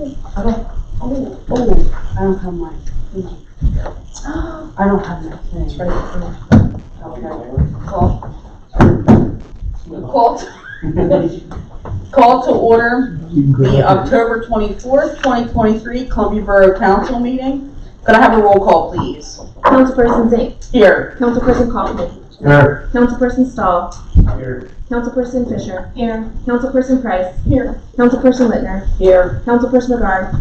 Okay. Oh, I don't have mine. I don't have my thing. Okay. Call to order the October 24th, 2023 Columbia Borough Council meeting. Could I have a roll call, please? Councilperson Zink. Here. Councilperson Kaufman. Here. Councilperson Stahl. Here. Councilperson Fisher. Here. Councilperson Price. Here. Councilperson Littner. Here. Councilperson Lagarde.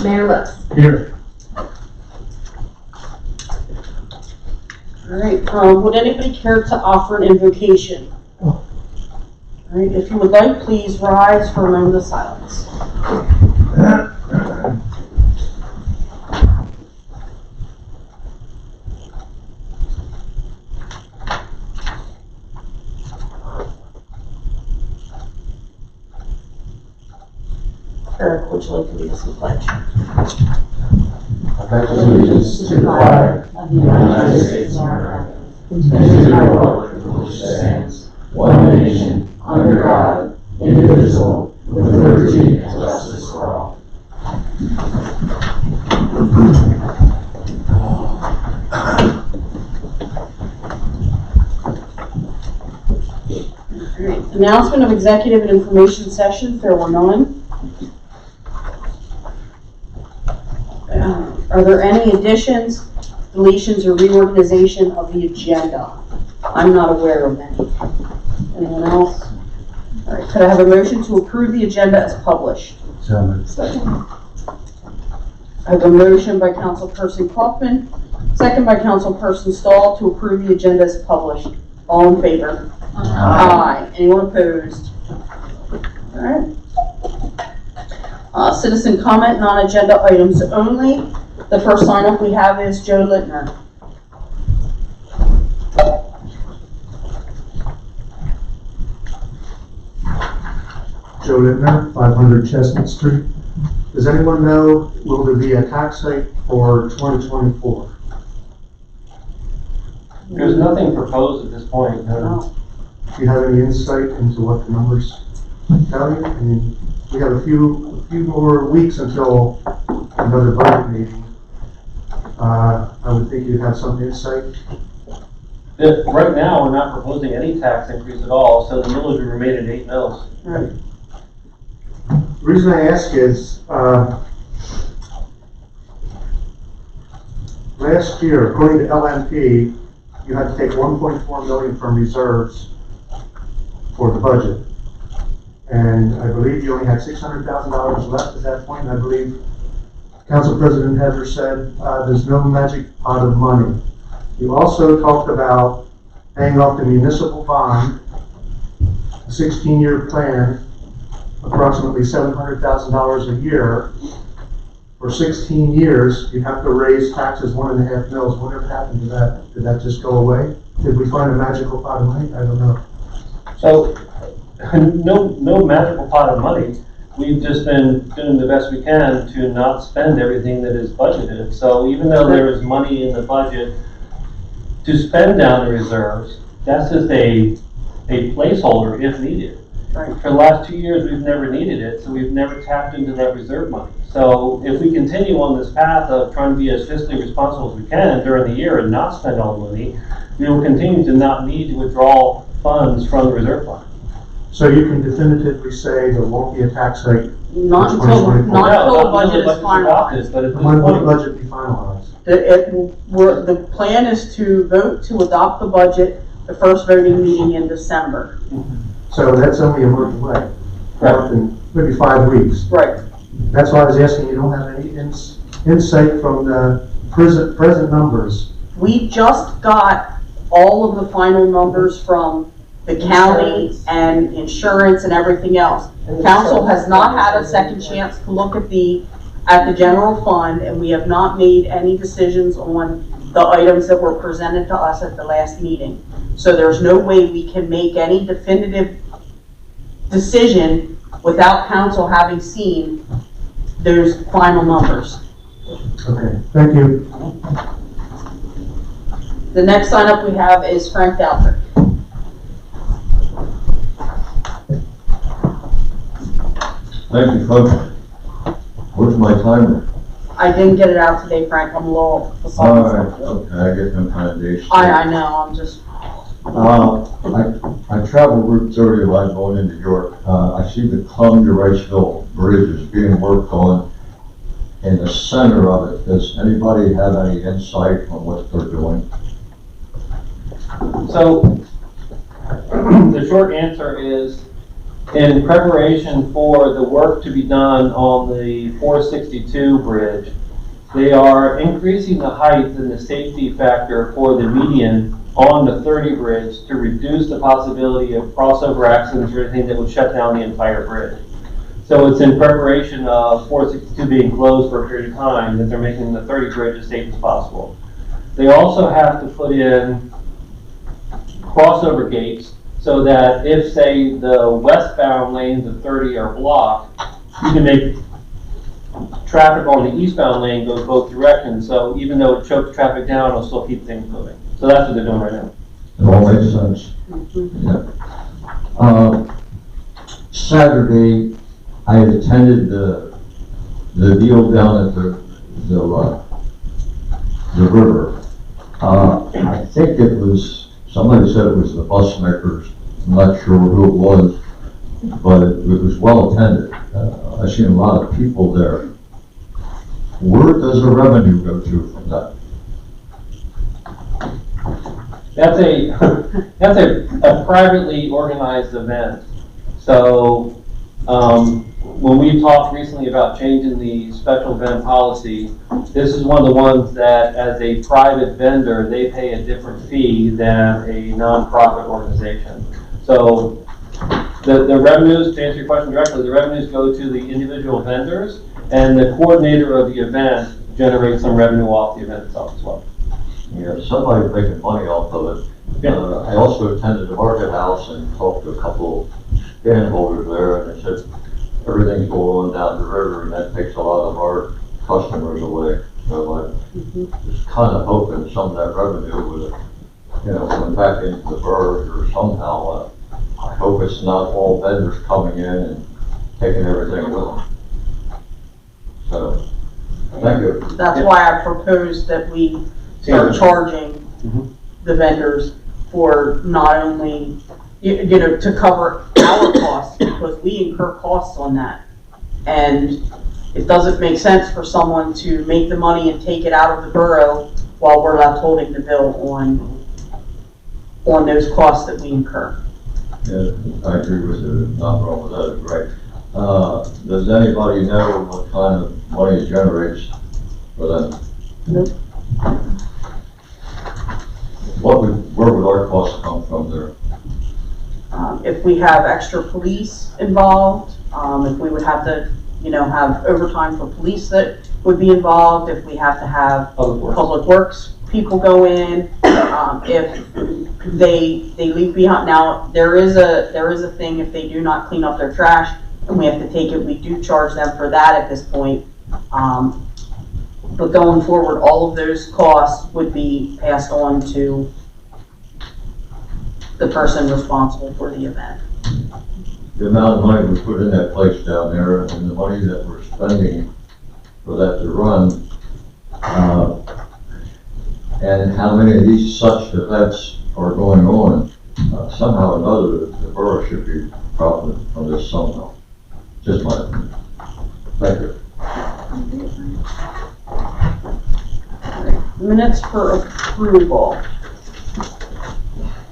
Mayor Lopes. Here. All right, would anybody care to offer an invocation? All right, if you would like, please rise for a moment of silence. Eric, would you like to lead us in pledge? I pledge allegiance to the flag of the United States of America, and to the republic for which it stands, one nation, under God, indivisible, with liberty and justice for all. Alright, announcement of executive and information sessions, there were none. Are there any additions, deletions, or reorganization of the agenda? I'm not aware of any. Anyone else? All right, could I have a motion to approve the agenda as published? Second. I have a motion by Councilperson Kaufman, second by Councilperson Stahl to approve the agenda as published. All in favor? Aye. Anyone opposed? All right. Citizen comment, non-agenda items only. The first sign up we have is Joe Littner. Joe Littner, 500 Chestnut Street. Does anyone know, will there be a tax hike for 2024? There's nothing proposed at this point, no. Oh, Do you have any insight into what the numbers tell you? I mean, we have a few more weeks until another budget meeting. I would think you'd have some insight. Right now, we're not proposing any tax increase at all, so the millage will remain at 8 mils. right. The reason I ask is, last year, according to LNP, you had to take 1.4 million from reserves for the budget. And I believe you only had $600,000 left at that point. And I believe Council President Heather said there's no magic pot of money. You also talked about paying off the municipal bond, a 16-year plan, approximately $700,000 a year. For 16 years, you have to raise taxes 1.5 mils. Whatever happened to that? Did that just go away? Did we find a magical pot of money? I don't know. So, no magical pot of money. We've just been doing the best we can to not spend everything that is budgeted. So even though there is money in the budget to spend down the reserves, that's just a placeholder if needed. Right. For the last 2 years, we've never needed it, so we've never tapped into that reserve money. So if we continue on this path of trying to be as fiscally responsible as we can during the year and not spend all the money, we will continue to not need to withdraw funds from the reserve fund. So you can definitively say there won't be a tax hike Not for until, 2024? not until the No, budget is budget's finalized. adopted, but at this When will the point, budget be finalized? The plan is to vote to adopt the budget, the first voting meeting in December. So that's only a month away. Right. Maybe 5 weeks. Right. That's why I was asking, you don't have any insight from the present numbers. We just got all of the final numbers from the county and insurance and everything else. Council has not had a second chance to look at the general fund, and we have not made any decisions on the items that were presented to us at the last meeting. So there's no way we can make any definitive decision without council having seen those final numbers. Okay, thank you. The next sign up we have is Frank Daltrick. Thank you, folks. my timer? I didn't get it out today, Frank, I'm a little. All right, okay, I get them kind of days. I know, I'm just, I travel Route 30 a lot going into York. I see the Clum to Riceville Bridge is being worked on in the center of it. Does anybody have any insight on what they're doing? So, the short answer is, in preparation for the work to be done on the 462 bridge, they are increasing the height and the safety factor for the median on the 30 bridge to reduce the possibility of crossover accidents or anything that would shut down the entire bridge. So it's in preparation of 462 being closed for a period of time that they're making the 30 bridge as safe as possible. They also have to put in crossover gates so that if, say, the westbound lanes of 30 are blocked, you can make traffic on the eastbound lane go both directions. So even though it chokes traffic down, it'll still keep things moving. So that's what they're doing right now. It all makes sense. Yeah. Saturday, I attended the deal down at the river. I think it was, somebody said it was the bus makers. I'm not sure who it was, but it was well attended. I seen a lot of people there. Where does the revenue go to from that? That's a privately organized event. So when we talked recently about changing the special event policy, this is one of the ones that, as a private vendor, they pay a different fee than a nonprofit organization. So the revenues, to answer your question directly, the revenues go to the individual vendors, and the coordinator of the event generates some revenue off the event itself as well. Yeah, somebody's making money off of it. Yeah. I also attended the market house and talked to a couple stand holders there, and they said everything's going on down the river, and that takes a lot of our customers away. So I was kind of hoping some of that revenue would, coming back into the borough or somehow. I hope it's not all vendors coming in and taking everything with them. So, thank you. that's why I proposed that we start charging the vendors for not only, to cover our costs, because we incur costs on that. And it doesn't make sense for someone to make the money and take it out of the borough while we're left holding the bill on those costs that we incur. Yeah, I agree with you. Not wrong with that. Right. Does anybody know what kind of money it generates for them? Nope. Where would our costs come from there? If we have extra police involved, if we would have to, have overtime for police that would be involved, if we have to have public works people go in, if they leave behind. Now, there is a thing, if they do not clean up their trash and we have to take it, we do charge them for that at this point. But going forward, all of those costs would be passed on to the person responsible for the event. The amount of money we put in that place down there and the money that we're spending for that to run, and how many of these such events are going on, somehow or another, the borough should be profiting from this somehow. Just my opinion. Thank you. Minutes for approval.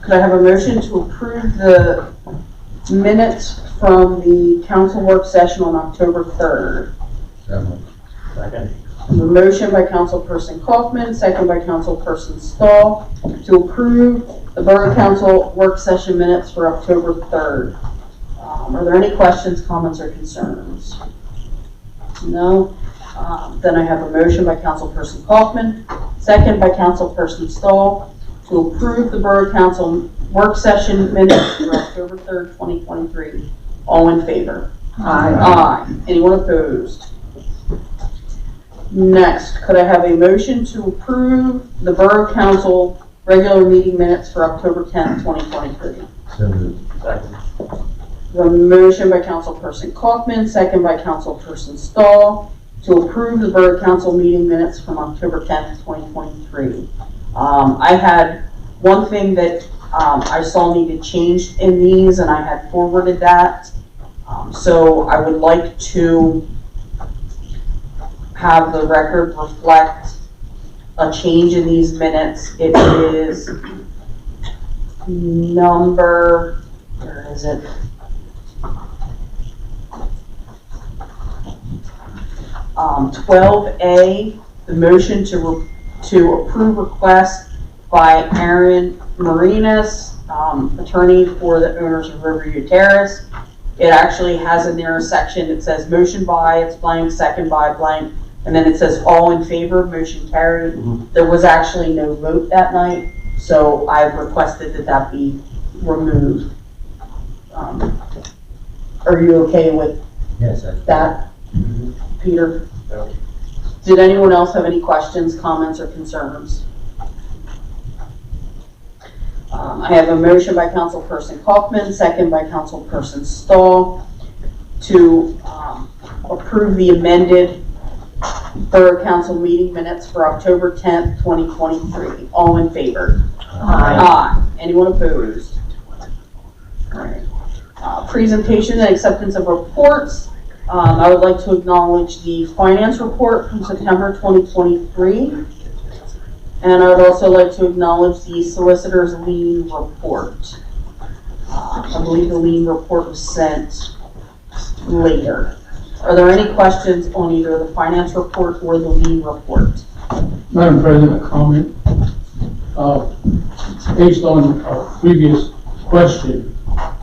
Could I have a motion to approve the minutes from the council work session on October 3rd? Second. A motion by Councilperson Kaufman, second by Councilperson Stahl, to approve the Borough Council work session minutes for October 3rd. Are there any questions, comments, or concerns? No? Then I have a motion by Councilperson Kaufman, second by Councilperson Stahl, to approve the Borough Council work session minutes for October 3rd, 2023. All in favor? Aye. Aye. Anyone opposed? Next, could I have a motion to approve the Borough Council regular meeting minutes for October 10th, 2023? Second. A motion by Councilperson Kaufman, second by Councilperson Stahl, to approve the Borough Council meeting minutes from October 10th, 2023. I had one thing that I saw needed changed in these, and I had forwarded that. So I would like to have the record reflect a change in these minutes. It is number, where is it? Um, 12A, the motion to approve request by Aaron Marinas, attorney for the owners of Riverview Terrace. It actually has in there a section that says motion by, it's blank, second by blank, and then it says all in favor, motion carried. There was actually no vote that night, so I've requested that that be removed. Are you okay with Yes, that, Peter? No. Did anyone else have any questions, comments, or concerns? I have a motion by Councilperson Kaufman, second by Councilperson Stahl, to approve the amended Borough Council meeting minutes for October 10th, 2023. All in favor? Aye. Anyone opposed? All right. Presentation and acceptance of reports. I would like to acknowledge the finance report from September 2023. And I would also like to acknowledge the solicitor's lien report. I believe the lien report was sent later. Are there any questions on either the finance report or the lien report? Madam President, a comment. Based on our previous question,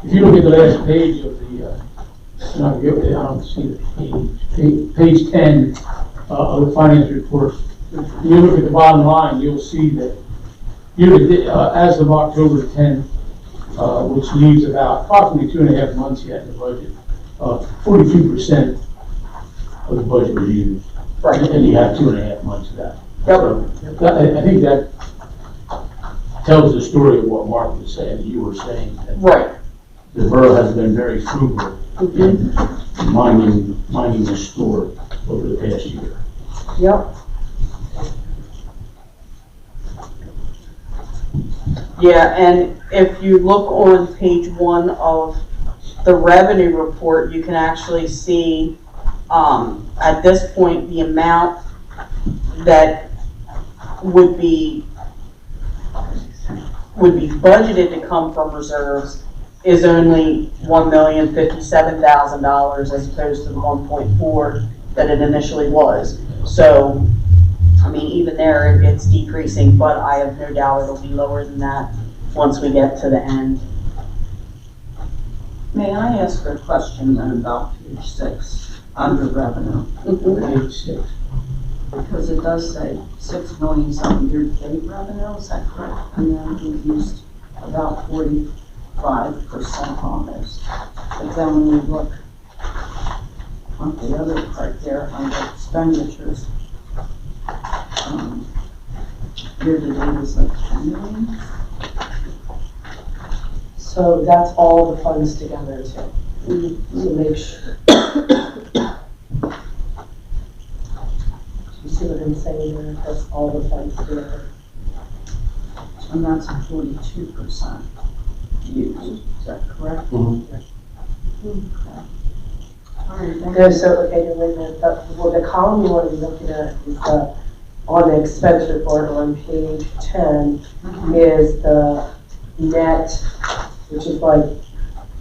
if you look at the last page of the, I don't see the page 10 of the finance report, if you look at the bottom line, you'll see that as of October 10th, which leaves about approximately 2.5 months yet in the budget, 42% of the budget was used. Right. And you have 2.5 months of that. Yep. So I think that tells the story of what Mark was saying, that you were saying, that Right. the borough has been very frugal in minding the store over the past year. Yep. Yeah, and if you look on page 1 of the revenue report, you can actually see at this point the amount that would be budgeted to come from reserves is only $1,057,000 as opposed to the 1.4 that it initially was. So, I mean, even there, it's decreasing, but I have no doubt it'll be lower than that once we get to the end. May I ask a question then about page 6 under revenue? Page 6. Because it does say 6 million some year-to-date revenue, is that correct? And then we used about 45% on this. But then when we look on the other part there under expenditures, year-to-date is like 10 million. So that's all the funds together too. So make sure. You see what I'm saying there? That's all the funds together. And that's a 42% used, is that correct? Mhm. Okay. All right, thank No, you. so, okay, no, wait a minute, the column you want to be looking at is on the expense report on page 10 is the net, which is like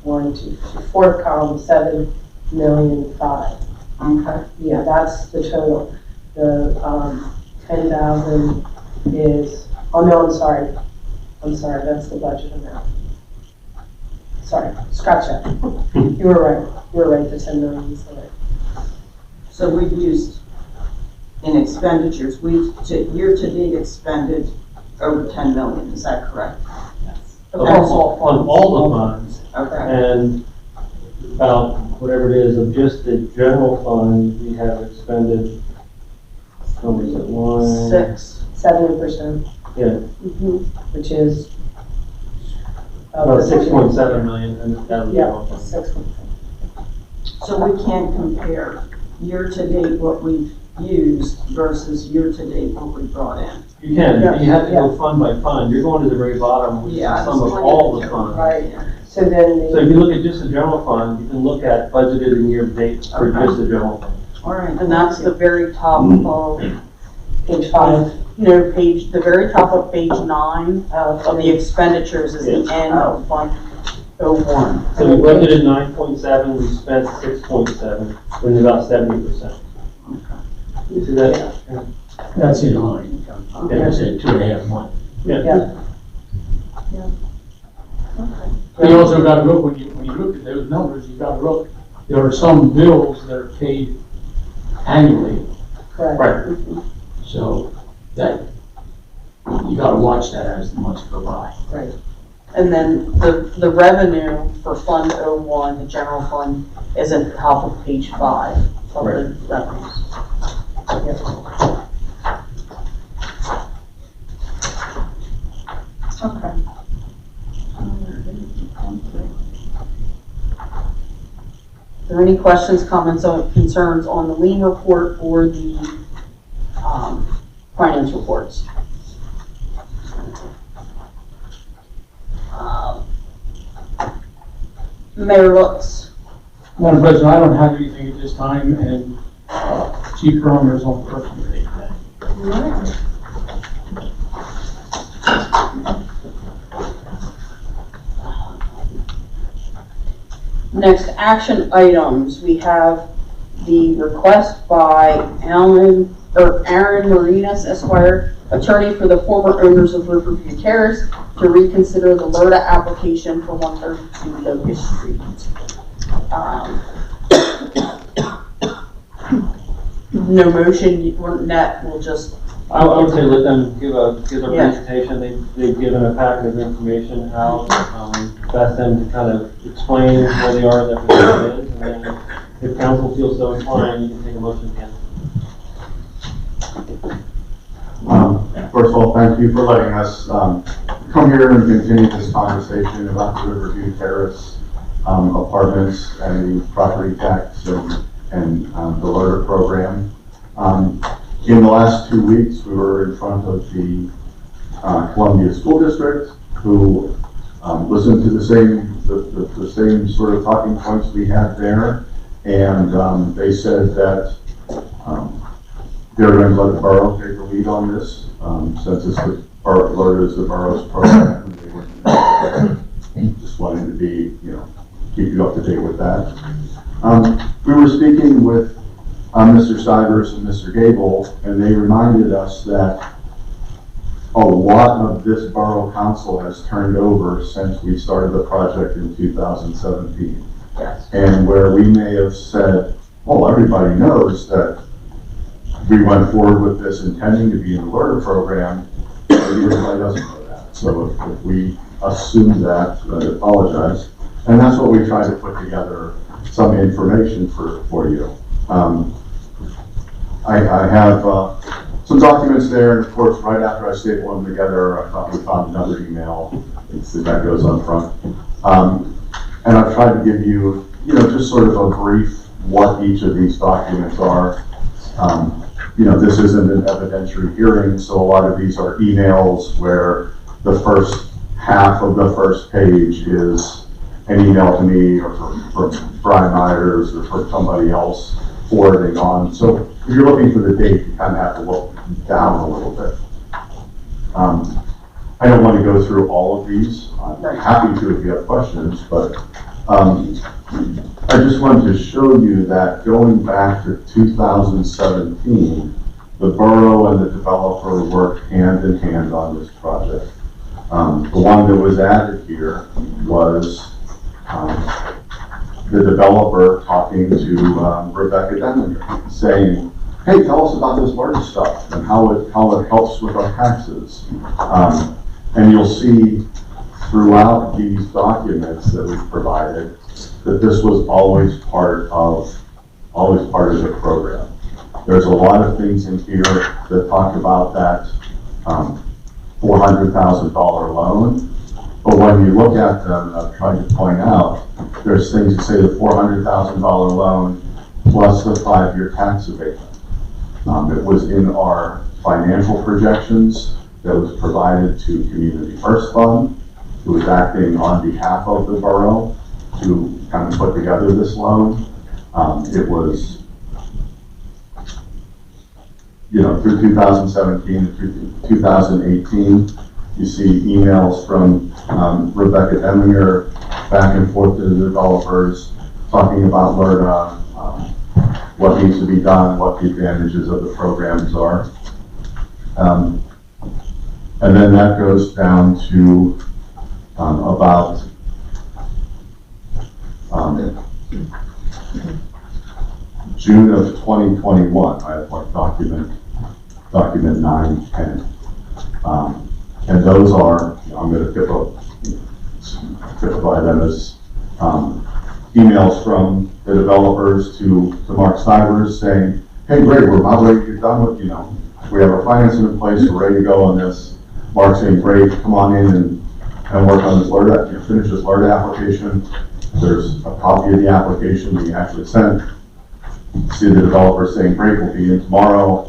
1, 2, 3, fourth column, 7,000,005. Okay. Yeah, that's the total. The 10,000 is, oh no, I'm sorry, that's the budget amount. Sorry, scratch that. You were right, the 10 million is the right. So we've used, in expenditures, we've year-to-date expended over 10 million, is that correct? Across all On funds. all the funds, Okay. and about whatever it is of just the general fund, we have expended, what was it, 70%, Yeah, which is. about 6.7 million, and that was Yeah, all. 6.7. So we can't compare year-to-date what we've used versus year-to-date what we brought in. You can, Yeah, you have to go fund by fund, you're going to the very bottom, which is the Yeah, I sum was of all the wondering. funds. Right. So then So if you look at just the general fund, you can look at budgeted and year-to-date for Okay. just the general fund. All right. And that's the very top of, page 5. no, the very top of page 9 of the expenditures is the end of Fund 01. So we budgeted 9.7, we spent 6.7, which is about 70%. You see that? That's in line. That's at 2.5 months. You also gotta look, when you look at those numbers, you gotta look, there are some bills that are paid annually, Correct. Right. so that, you gotta watch that as the months go by. And then the revenue for Fund 01, the general fund, is at the top of page 5 of the revenues. Okay. Are there any questions, comments, or concerns on the lien report or the finance reports? Mayor Lutz. Madam President, I don't have anything at this time, and Chief Cromer is on personal leave. Next, action items. We have the request by Aaron Marinas Esquire, attorney for the former owners of Riverview Terrace, to reconsider the LERTA application for 132 Locust Street. No motion, Net will just, I would say let them give their Yeah. presentation, they've given a packet of information out, ask them to kind of explain where they are in their position, and then if council feels so inclined, you can take a motion again. First of all, thank you for letting us come here and continue this conversation about the Riverview Terrace apartments and the property tax and the LERTA program. In the last 2 weeks, we were in front of the Columbia School District, who listened to the same sort of talking points we had there, and they said that they're going to let the borough take the lead on this, since it's LERTA is the borough's program. They just wanted to be, keep you up to date with that. We were speaking with Mr. Stivers and Mr. Gable, and they reminded us that a lot of this borough council has turned over since we started the project in 2017. yes. And where we may have said, well, everybody knows that we went forward with this intending to be in the LERTA program, maybe everybody doesn't know that. So if we assume that, I apologize. And that's what we try to put together, some information for you. I have some documents there, and of course, right after I stapled them together, I thought we found another email. That goes on front. And I've tried to give you, just sort of a brief what each of these documents are. This isn't an evidentiary hearing, so a lot of these are emails where the first half of the first page is an email to me or from Brian Myers or from somebody else forwarding on. So if you're looking for the date, you kind of have to look down a little bit. I don't want to go through all of these. I'm happy to if you have questions, but I just wanted to show you that going back to 2017, the borough and the developer worked hand in hand on this project. The one that was added here was the developer talking to Rebecca Denlinger, saying, hey, tell us about this LERTA stuff and how it helps with our taxes. And you'll see throughout these documents that we've provided that this was always part of the program. There's a lot of things in here that talk about that $400,000 loan. But when you look at them, I've tried to point out, there's things that say the $400,000 loan plus the 5-year tax abatement. It was in our financial projections that was provided to Community First Fund, who was acting on behalf of the borough to kind of put together this loan. It was, through 2017 and through 2018, you see emails from Rebecca Eminger back and forth to the developers talking about LRTA, what needs to be done, what the advantages of the programs are. And then that goes down to about June of 2021. I have like document 910. And those are, I'm going to typify them as emails from the developers to Mark Stivers saying, hey, great, we're about ready to get done with, we have our financing in place, we're ready to go on this. Mark saying, great, come on in and work on this LRTA, finish this LRTA application. There's a copy of the application we actually sent. See the developer saying, great, we'll be in tomorrow.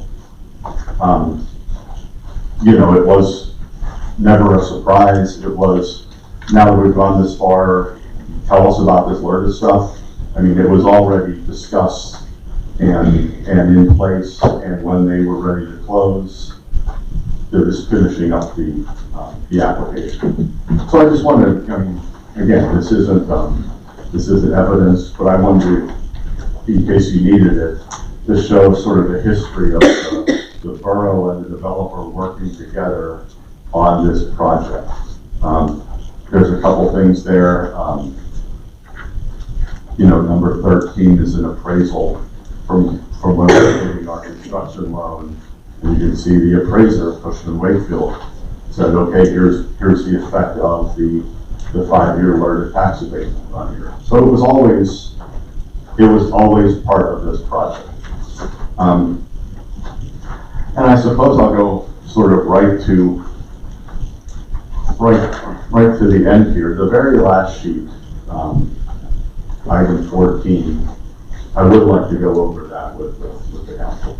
It was never a surprise. It was, now that we've gone this far, tell us about this LRTA stuff. I mean, it was already discussed and in place, and when they were ready to close, they're just finishing up the application. So I just wanted to, again, this isn't evidence, but I wanted to, in case you needed it, to show sort of the history of the borough and the developer working together on this project. There's a couple things there. Number 13 is an appraisal from when we were getting our construction loan. And you can see the appraiser, Cushman & Wakefield, said, okay, here's the effect of the 5-year LRTA tax abatement on here. So it was always part of this project. And I suppose I'll go sort of right to the end here. The very last sheet, item 14, I would like to go over that with the council.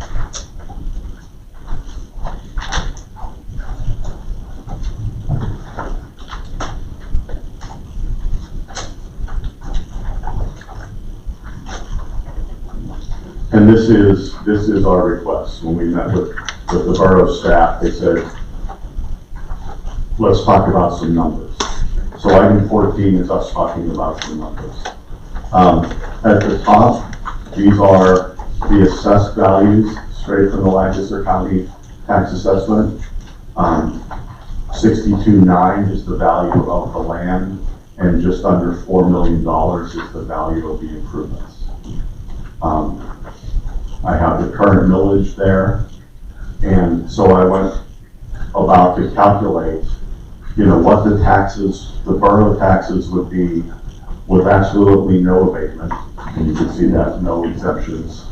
And this is our request. When we met with the borough staff, they said, let's talk about some numbers. So item 14 is us talking about some numbers. At the top, these are the assessed values straight from the Lancaster County tax assessment. 62.9 is the value of the land, and just under $4 million is the value of the improvements. I have the current millage there, and so I went about to calculate, what the borough taxes would be with absolutely no abatement. And you can see that no exemptions,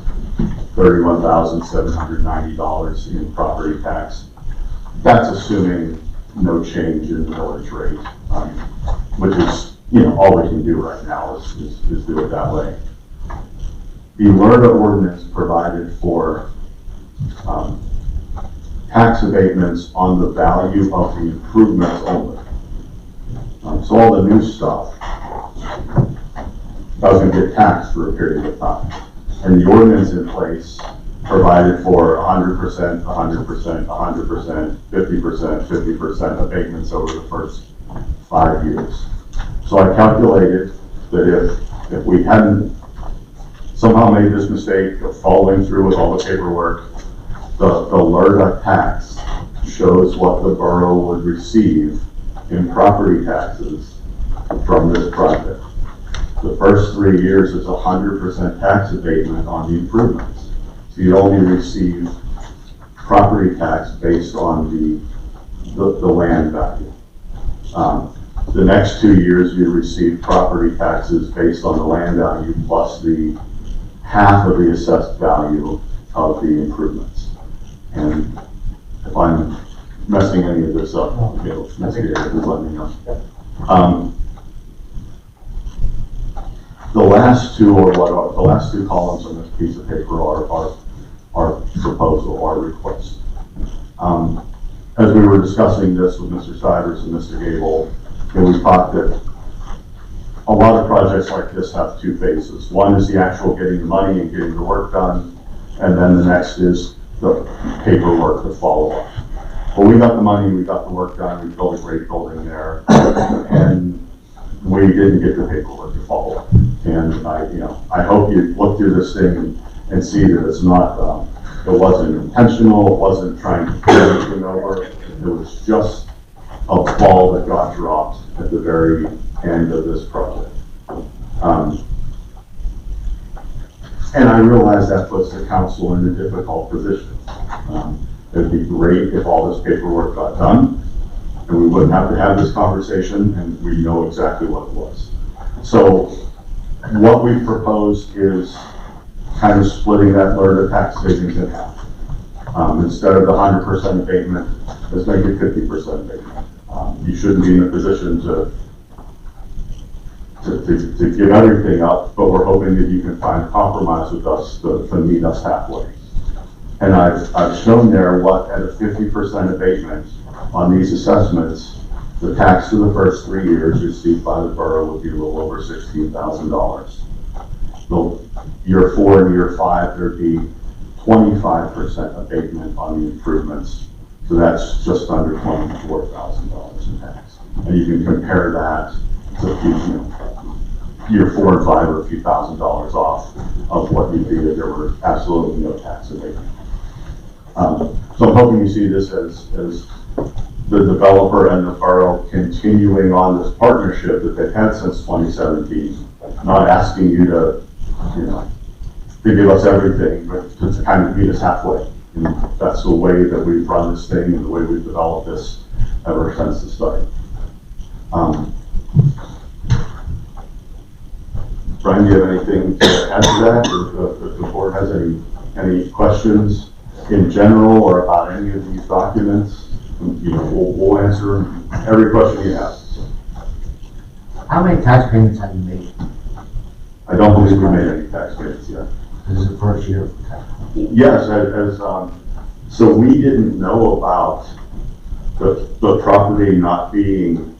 $31,790 in property tax. That's assuming no change in the millage rate, which is, all we can do right now is do it that way. The LRTA ordinance provided for tax abatements on the value of the improvements only. So all the new stuff doesn't get taxed for a period of time. And the ordinance in place provided for 100%, 100%, 100%, 50%, 50% abatements over the first 5 years. So I calculated that if we hadn't somehow made this mistake of following through with all the paperwork, the LRTA tax shows what the borough would receive in property taxes from this project. The first 3 years is 100% tax abatement on the improvements. So you only receive property tax based on the land value. The next 2 years you receive property taxes based on the land value plus the half of the assessed value of the improvements. And if I'm messing any of this up, just let me know. The last two, the last two columns on this piece of paper are our proposal, our request. As we were discussing this with Mr. Stivers and Mr. Gable, we talked that a lot of projects like this have two phases. One is the actual getting the money and getting the work done, and then the next is the paperwork to follow up. Well, we got the money, we got the work done, we built a great building there, and we didn't get the paperwork to follow up. And I hope you look through this thing and see that it's not, it wasn't intentional, it wasn't trying to put anything over. It was just a ball that got dropped at the very end of this project. And I realize that puts the council in a difficult position. It'd be great if all this paperwork got done, and we wouldn't have to have this conversation, and we know exactly what it was. So what we proposed is kind of splitting that LRTA tax savings in half. Instead of the 100% abatement, let's make it 50% abatement. You shouldn't be in a position to give everything up, but we're hoping that you can find a compromise with us to meet us halfway. And I've shown there what at a 50% abatement on these assessments, the tax for the first 3 years received by the borough would be a little over $16,000. Year 4 and year 5, there'd be 25% abatement on the improvements. So that's just under $24,000 in tax. And you can compare that to year 4 and 5 are a few $1,000s off of what you'd be if there were absolutely no tax abatement. So I'm hoping you see this as the developer and the borough continuing on this partnership that they've had since 2017, not asking you to give us everything, but to kind of meet us halfway. And that's the way that we've run this thing and the way we've developed this ever since the start. Brian, do you have anything to add to that, or if the board has any questions in general or about any of these documents? We'll answer every question you have. How many tax payments have you made? I don't believe we made any tax payments yet. This is the first year. Yes, so we didn't know about the property not being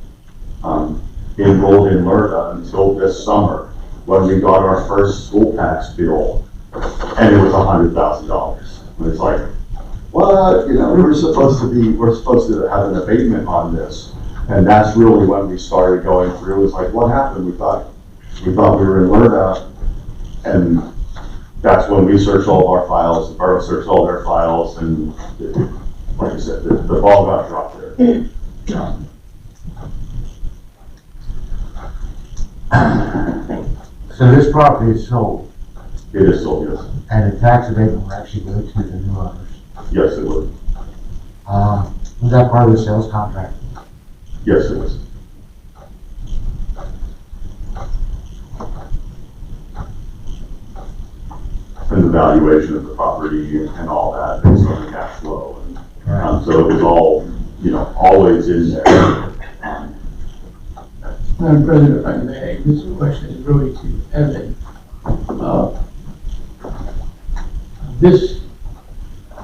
enrolled in LRTA until this summer, when we got our first school tax bill, and it was $100,000. And it's like, what? We're supposed to have an abatement on this, and that's really when we started going through. It's like, what happened? We thought we were in LRTA, and that's when we searched all of our files. The borough searched all their files, and like I said, the ball got dropped there. So this property is sold, It is sold, yes. and the tax abatement will actually go to the new owners. Yes, it would. Was that part of the sales contract? Yes, it is. And the valuation of the property and all that based on the cash flow. And, so it was all, always in there. Madam President, if I may, this question is really to Evan.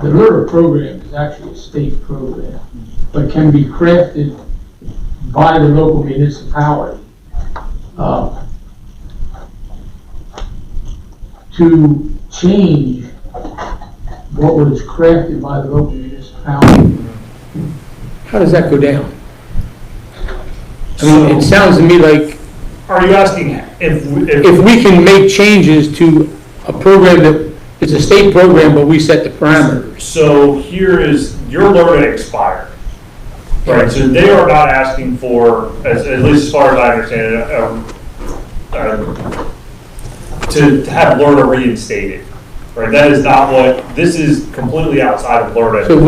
The LRTA program is actually a state program, but can be crafted by the local municipality to change what was crafted by the local municipality. How does that go down? I mean, it sounds to me like Are you asking if we can make changes to a program that is a state program, but we set the parameters. So here is, your LRTA expired. Right, so they are not asking for, at least as far as I understand it, to have LRTA reinstated. Right, that is not what, this is completely outside of LRTA. So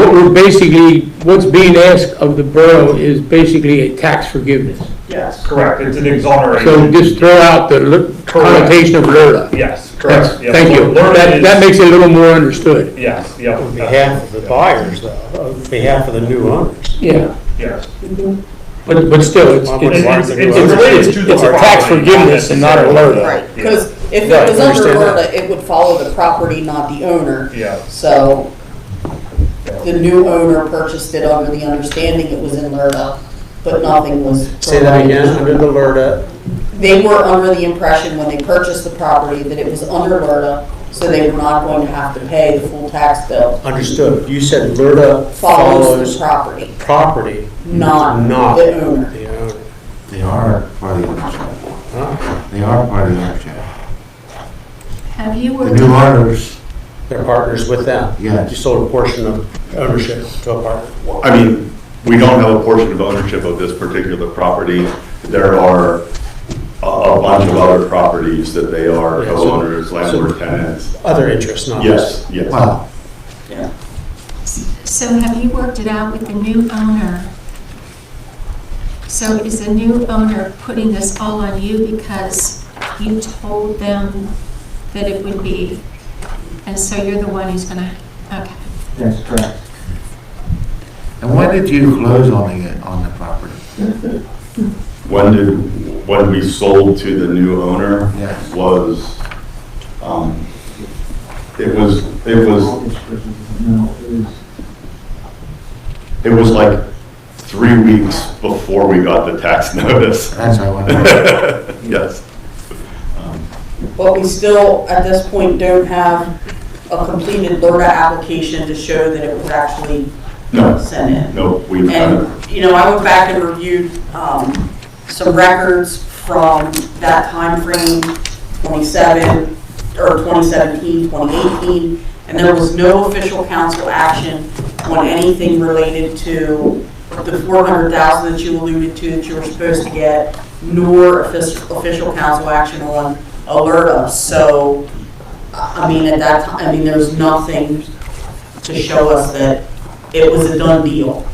what's being asked of the borough is basically a tax forgiveness. Yes, correct, it's an exoneration. So just throw out the connotation of LRTA. Yes, correct. Yep. Thank So you. LRTA That makes it a little more understood. Yes, yep. On behalf of the buyers, though, on behalf of the new owners. Yeah. Yes. But still, it's related to the it's a tax property, forgiveness and not a LRTA. Right, because if Right, it was under understand that. LRTA, it would follow the property, not the owner. Yeah. So the new owner purchased it under the understanding it was in LRTA, but nothing was. Say that again, under the LRTA. They were under the impression when they purchased the property that it was under LRTA, so they were not going to have to pay the full tax bill. Understood. You said LRTA Follows follows the property, property, not not the owner. the owner. They are part of the ownership. Huh? They are part of the ownership. Have you The worked, new owners, They're partners with them. Yes. You sold a portion of ownership to a partner. I mean, we don't have a portion of ownership of this particular property. There are a bunch of other properties that they are Yeah, co-owners, landlord tenants. Other interests, not. Yes, yes. wow, so have you worked it out with the new owner? So is the new owner putting this all on you because you told them that it would be, and so you're the one who's gonna, okay. That's correct. and when did you close on the property? When we sold to the new owner Yes. was, it was like 3 weeks before we got the tax notice. That's how I went. Yes. But we still, at this point, don't have a completed LRTA application to show that it was actually No, sent in. no, we've kind of, And, you know, I went back and reviewed some records from that time frame, 2017, 2018, and there was no official council action on anything related to the $400,000 that you alluded to that you were supposed to get, nor official council action on LRTA. So, I mean, at that time, I mean, there's nothing to show us that it was a done deal.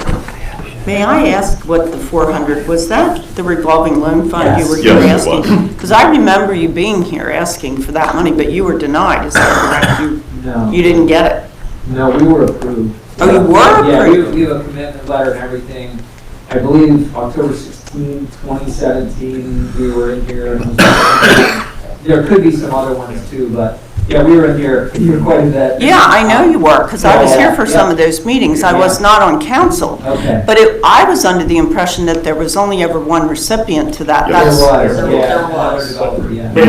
May I ask what the 400, was that the revolving loan fund you were Yes. here Yes, it asking? Because I remember you being here asking for that money, but you were denied, is that correct? No, You didn't get it? no, we were approved. Oh, you were Yeah, approved? we have a commitment letter and everything. I believe October 16, 2017, we were in here. There could be some other ones too, but yeah, we were in here for quite a bit. Yeah, I know you were, because I was here for some of those meetings. I was not on council. Okay. But I was under the impression that there was only ever one recipient to that. Yes. That's, There was, There yeah. was. Another developer, yeah. we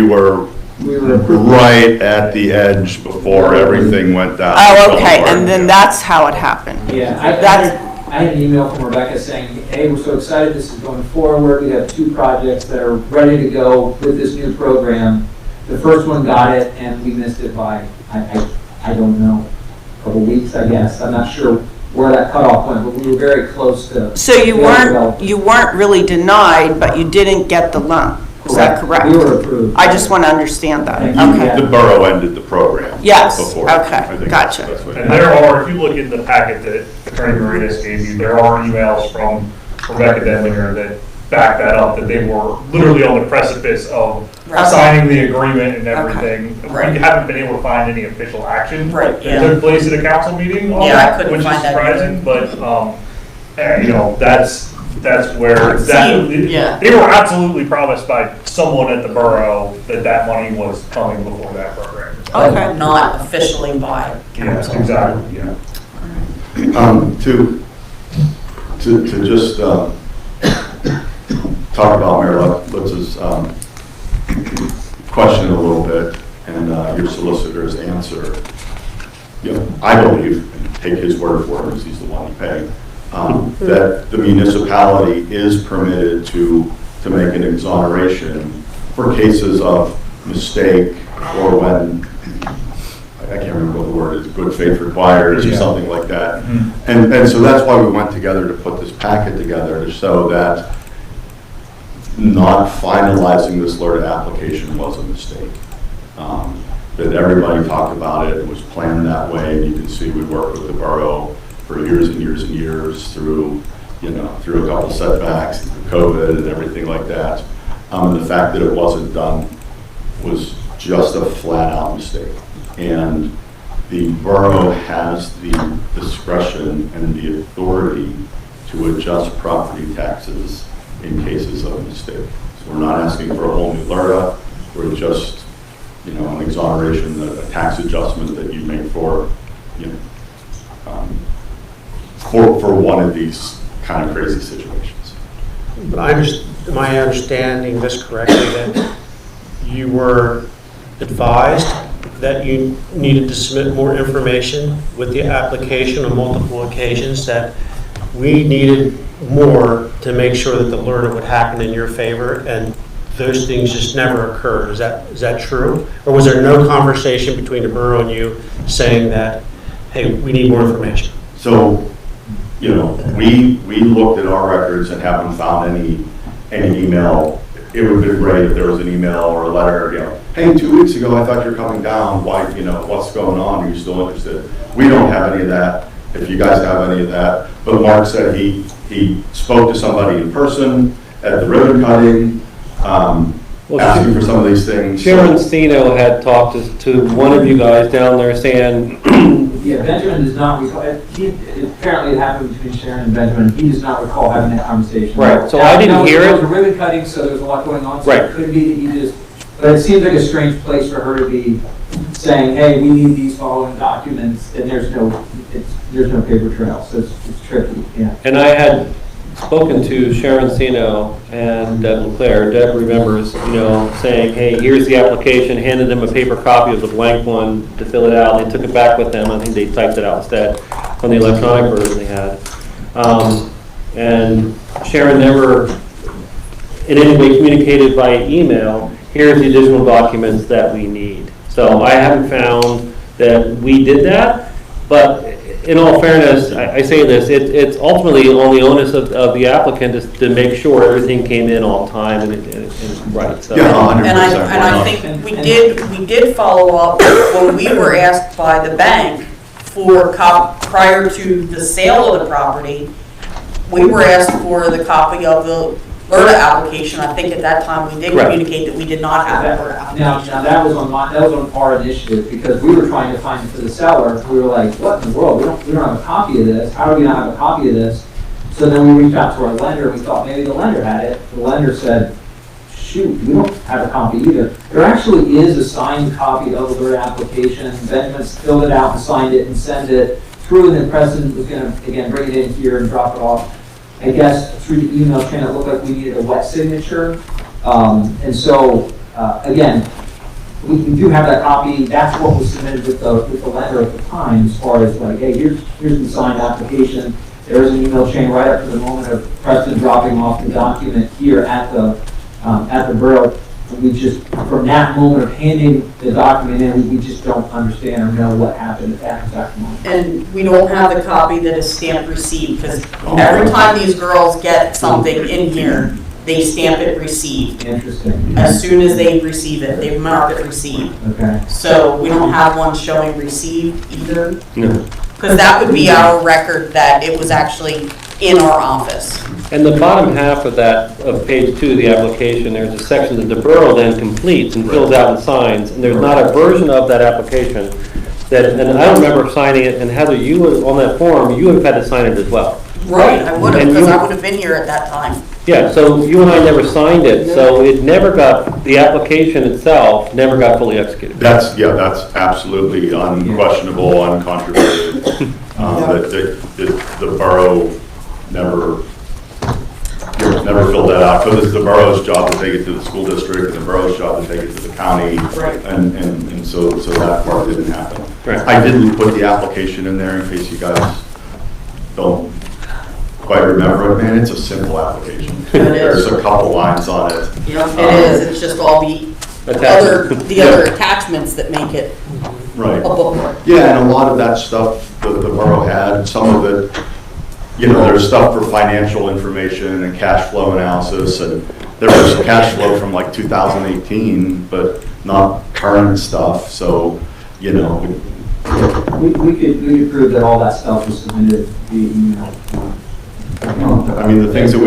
were We were approved. right at the edge before everything went down. oh, okay, and then that's how it happened. Yeah, That's- I had an email from Rebecca saying, hey, we're so excited this is going forward. We have 2 projects that are ready to go with this new program. The first one got it and we missed it by, I don't know, a couple weeks, I guess. I'm not sure where that cutoff went, but we were very close to. So you weren't really denied, but you didn't get the loan. Is that correct? We were approved. I just want to understand that. Thank you. Okay. The borough ended the program. Yes, Before. okay, I think gotcha. that's what- And there are, if you look in the packet that Attorney Marinas gave you, there are emails from Rebecca Denlinger that back that up, that they were literally on the precipice of Right. signing the agreement and everything. Right. We haven't been able to find any official action Right, that yeah. took place at a council meeting on Yeah, I that, couldn't which is find that surprising, but, you know, that's where, Yeah. they were absolutely promised by someone at the borough that money was coming before that program. Okay. Not officially by Yeah, council. exactly, yeah. To just talk about Mayor Lutz's question a little bit and your solicitor's answer. You know, I believe, and take his word for it because he's the one who paid, that the municipality is permitted to make an exoneration for cases of mistake or when, I can't remember what the word is, good faith requires or something like that. And so that's why we went together to put this packet together, so that not finalizing this LRTA application was a mistake. That everybody talked about it, it was planned that way, and you can see we worked with the borough for years and years and years through a couple setbacks, through COVID and everything like that. And the fact that it wasn't done was just a flat out mistake. And the borough has the discretion and the authority to to adjust property taxes in cases of mistake. So we're not asking for a whole new LRTA, we're just, an exoneration, a tax adjustment that you make for, for one of these kind of crazy situations. But am I understanding this correctly, that you were advised that you needed to submit more information with the application on multiple occasions, that we needed more to make sure that the LRTA would happen in your favor, and those things just never occurred? Is that true? Or was there no conversation between the borough and you saying that, hey, we need more information? So, we looked at our records and haven't found any email. It would have been great if there was an email or a letter, hey, 2 weeks ago, I thought you were coming down. Why, what's going on? Are you still interested? We don't have any of that. If you guys have any of that. But Mark said he spoke to somebody in person at the ribbon cutting, asking for some of these things. Sharon Steno had talked to one of you guys down there saying, Yeah, Benjamin does not recall, apparently it happened between Sharon and Benjamin, he does not recall having that conversation. Right, so I didn't hear it. There was a ribbon cutting, so there was a lot going on, so Right. it could be that you just, but it seems like a strange place for her to be saying, hey, we need these following documents, and there's no paper trail, so it's tricky, yeah. and I had spoken to Sharon Steno and Deb LeClaire. Deb remembers, saying, hey, here's the application, handed them a paper copy of the blank one to fill it out. They took it back with them. I think they typed it out instead on the electronic version they had. And Sharon never in any way communicated by email, here's the additional documents that we need. So I haven't found that we did that, but in all fairness, I say this, it's ultimately on the onus of the applicant is to make sure everything came in on time and right. So. Yeah, 100%. And I think we did follow up when we were asked by the bank for prior to the sale of the property, we were asked for the copy of the LRTA application. I think at that time we did communicate that we did not have a LRTA application. Now that was on our initiative, because we were trying to find it for the seller. We were like, what in the world? We don't have a copy of this. How do we not have a copy of this? So then we reached out to our lender. We thought maybe the lender had it. The lender said, shoot, we don't have a copy either. There actually is a signed copy of the LRTA application. Benjamin's filled it out and signed it and sent it through, and then President was going to, again, bring it in here and drop it off. I guess through the email chain, it looked like we needed a wet signature. And so, again, we do have that copy. That's what was submitted with the lender at the time, as far as like, hey, here's the signed application. There's an email chain right up to the moment of Preston dropping off the document here at the borough. We just, from that moment of handing the document in, we just don't understand or know what happened at that exact moment. And we don't have the copy that is stamped received, because every time these girls get something in here, they stamp it received. Interesting. As soon as they receive it, they mark it received. Okay. So we don't have one showing received either, No. because that would be our record that it was actually in our office. And the bottom half of that, of page 2 of the application, there's a section that the borough then completes and fills out and signs. And there's not a version of that application that, and I don't remember signing it, and Heather, you were on that form, you would have had to sign it as well. Right, I would have, And because you- I would have been here at that time. Yeah, so you and I never signed it, so it never got, the application itself never got fully executed. That's absolutely unquestionable, uncontroverted. That the borough never filled that out. So it's the borough's job to take it to the school district, and the borough's job to take it to the county. Right. And so that part didn't happen. Right. I didn't put the application in there in case you guys don't quite remember it. Man, it's a simple application. It is. There's a couple lines on it. Yeah, it is, it's just all the other attachments that make it Right. a booklet. Yeah, and a lot of that stuff the borough had, some of it, there's stuff for financial information and cash flow analysis, and there was cash flow from like 2018, but not current stuff, so, We could prove that all that stuff was submitted via email. I mean, the things that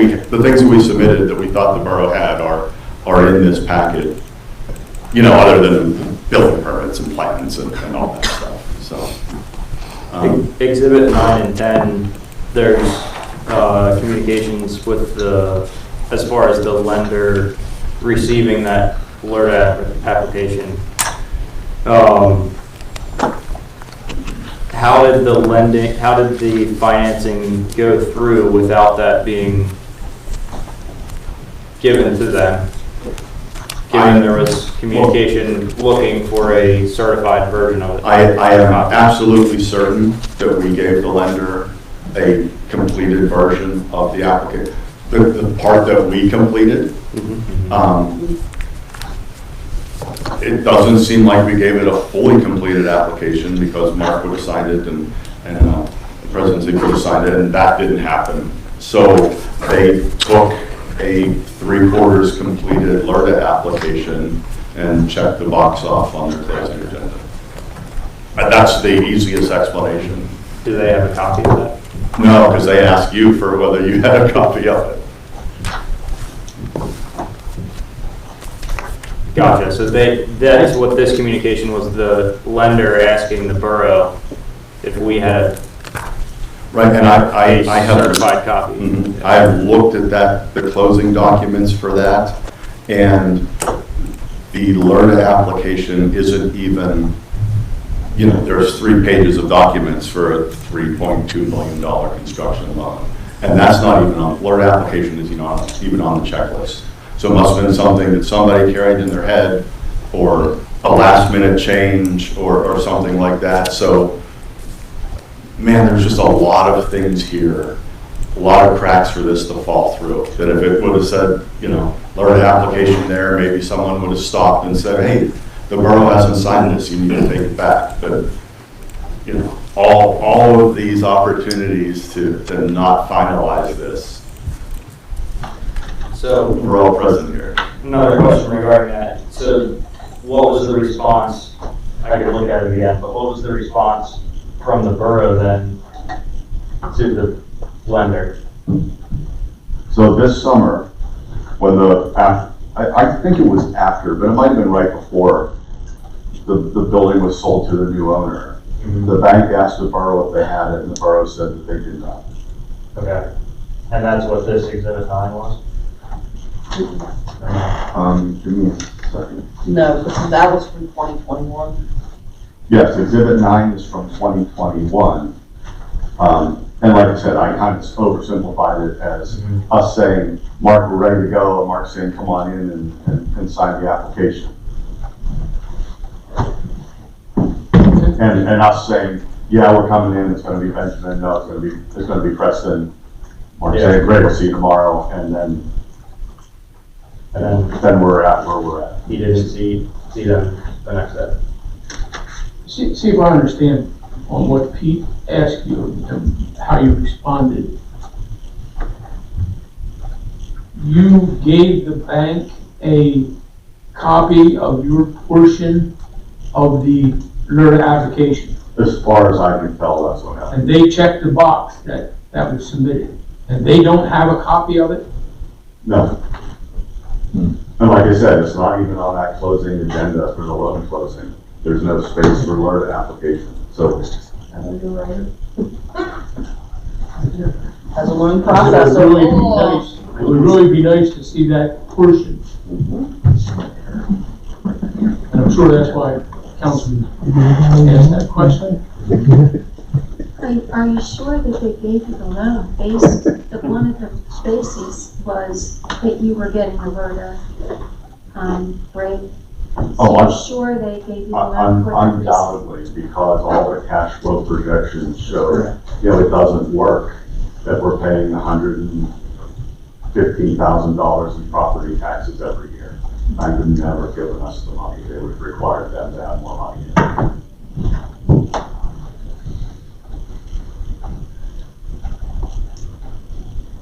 we submitted that we thought the borough had are in this packet, other than building permits and plans and all that stuff, so. Exhibit 9 and 10, there's communications with as far as the lender receiving that LERTA application. How did the financing go through without that being given to them? Given there was communication looking for a certified version of it. I am absolutely certain that we gave the lender a completed version of the application, the part that we completed. It doesn't seem like we gave it a fully completed application because Mark would have signed it and the presidency would have signed it, and that didn't happen. So they took a 3/4 completed LERTA application and checked the box off on their closing agenda. And that's the easiest explanation. Do they have a copy of that? No, because they asked you for whether you had a copy of it. Gotcha, so that's what this communication was, the lender asking the borough if we had Right, and I have certified copy. I have looked at the closing documents for that, and the LERTA application isn't even, there's 3 pages of documents for a $3.2 million construction loan. And that's not even on, LERTA application is even on the checklist. So it must have been something that somebody carried in their head, or a last minute change, or something like that. So, man, there's just a lot of things here, a lot of cracks for this to fall through. That if it would have said, LERTA application there, maybe someone would have stopped and said, hey, the borough hasn't signed this, you need to take it back. But, all of these opportunities to not finalize this. So We're all present here. another question regarding that. So what was the response? I could look at it again, but what was the response from the borough then to the lender? So this summer, when I think it was after, but it might have been right before the building was sold to the new owner, the bank asked the borough if they had it, and the borough said that they did not. Okay. And that's what this Exhibit 9 was? Give me a second. No, because that was from 2021. Yes, Exhibit 9 is from 2021. And like I said, I kind of oversimplified it as us saying, Mark, we're ready to go, and Mark saying, come on in and sign the application. And us saying, yeah, we're coming in, it's gonna be Benjamin, no, it's gonna be Preston. Mark saying, great, we'll see you tomorrow, and then we're at where we're at. He didn't see them the next day. See if I understand on what Pete asked you and how you responded. You gave the bank a copy of your portion of the LERTA application, As far as I can tell, that's what happened. and they checked the box that was submitted, and they don't have a copy of it? No. And like I said, it's not even on that closing agenda for the loan closing. There's no space for LERTA application, so. As a loan process. It would really be nice to see that portion. And I'm sure that's why Councilman asked that question. Are you sure that they gave you the loan based, that one of the bases was that you were getting a LERTA rate? Oh, Are you sure they gave you the loan for that reason? Undoubtedly, because all the cash flow projections show, it doesn't work that we're paying $115,000 in property taxes every year. Bank would never given us the money. They would require them to have more money.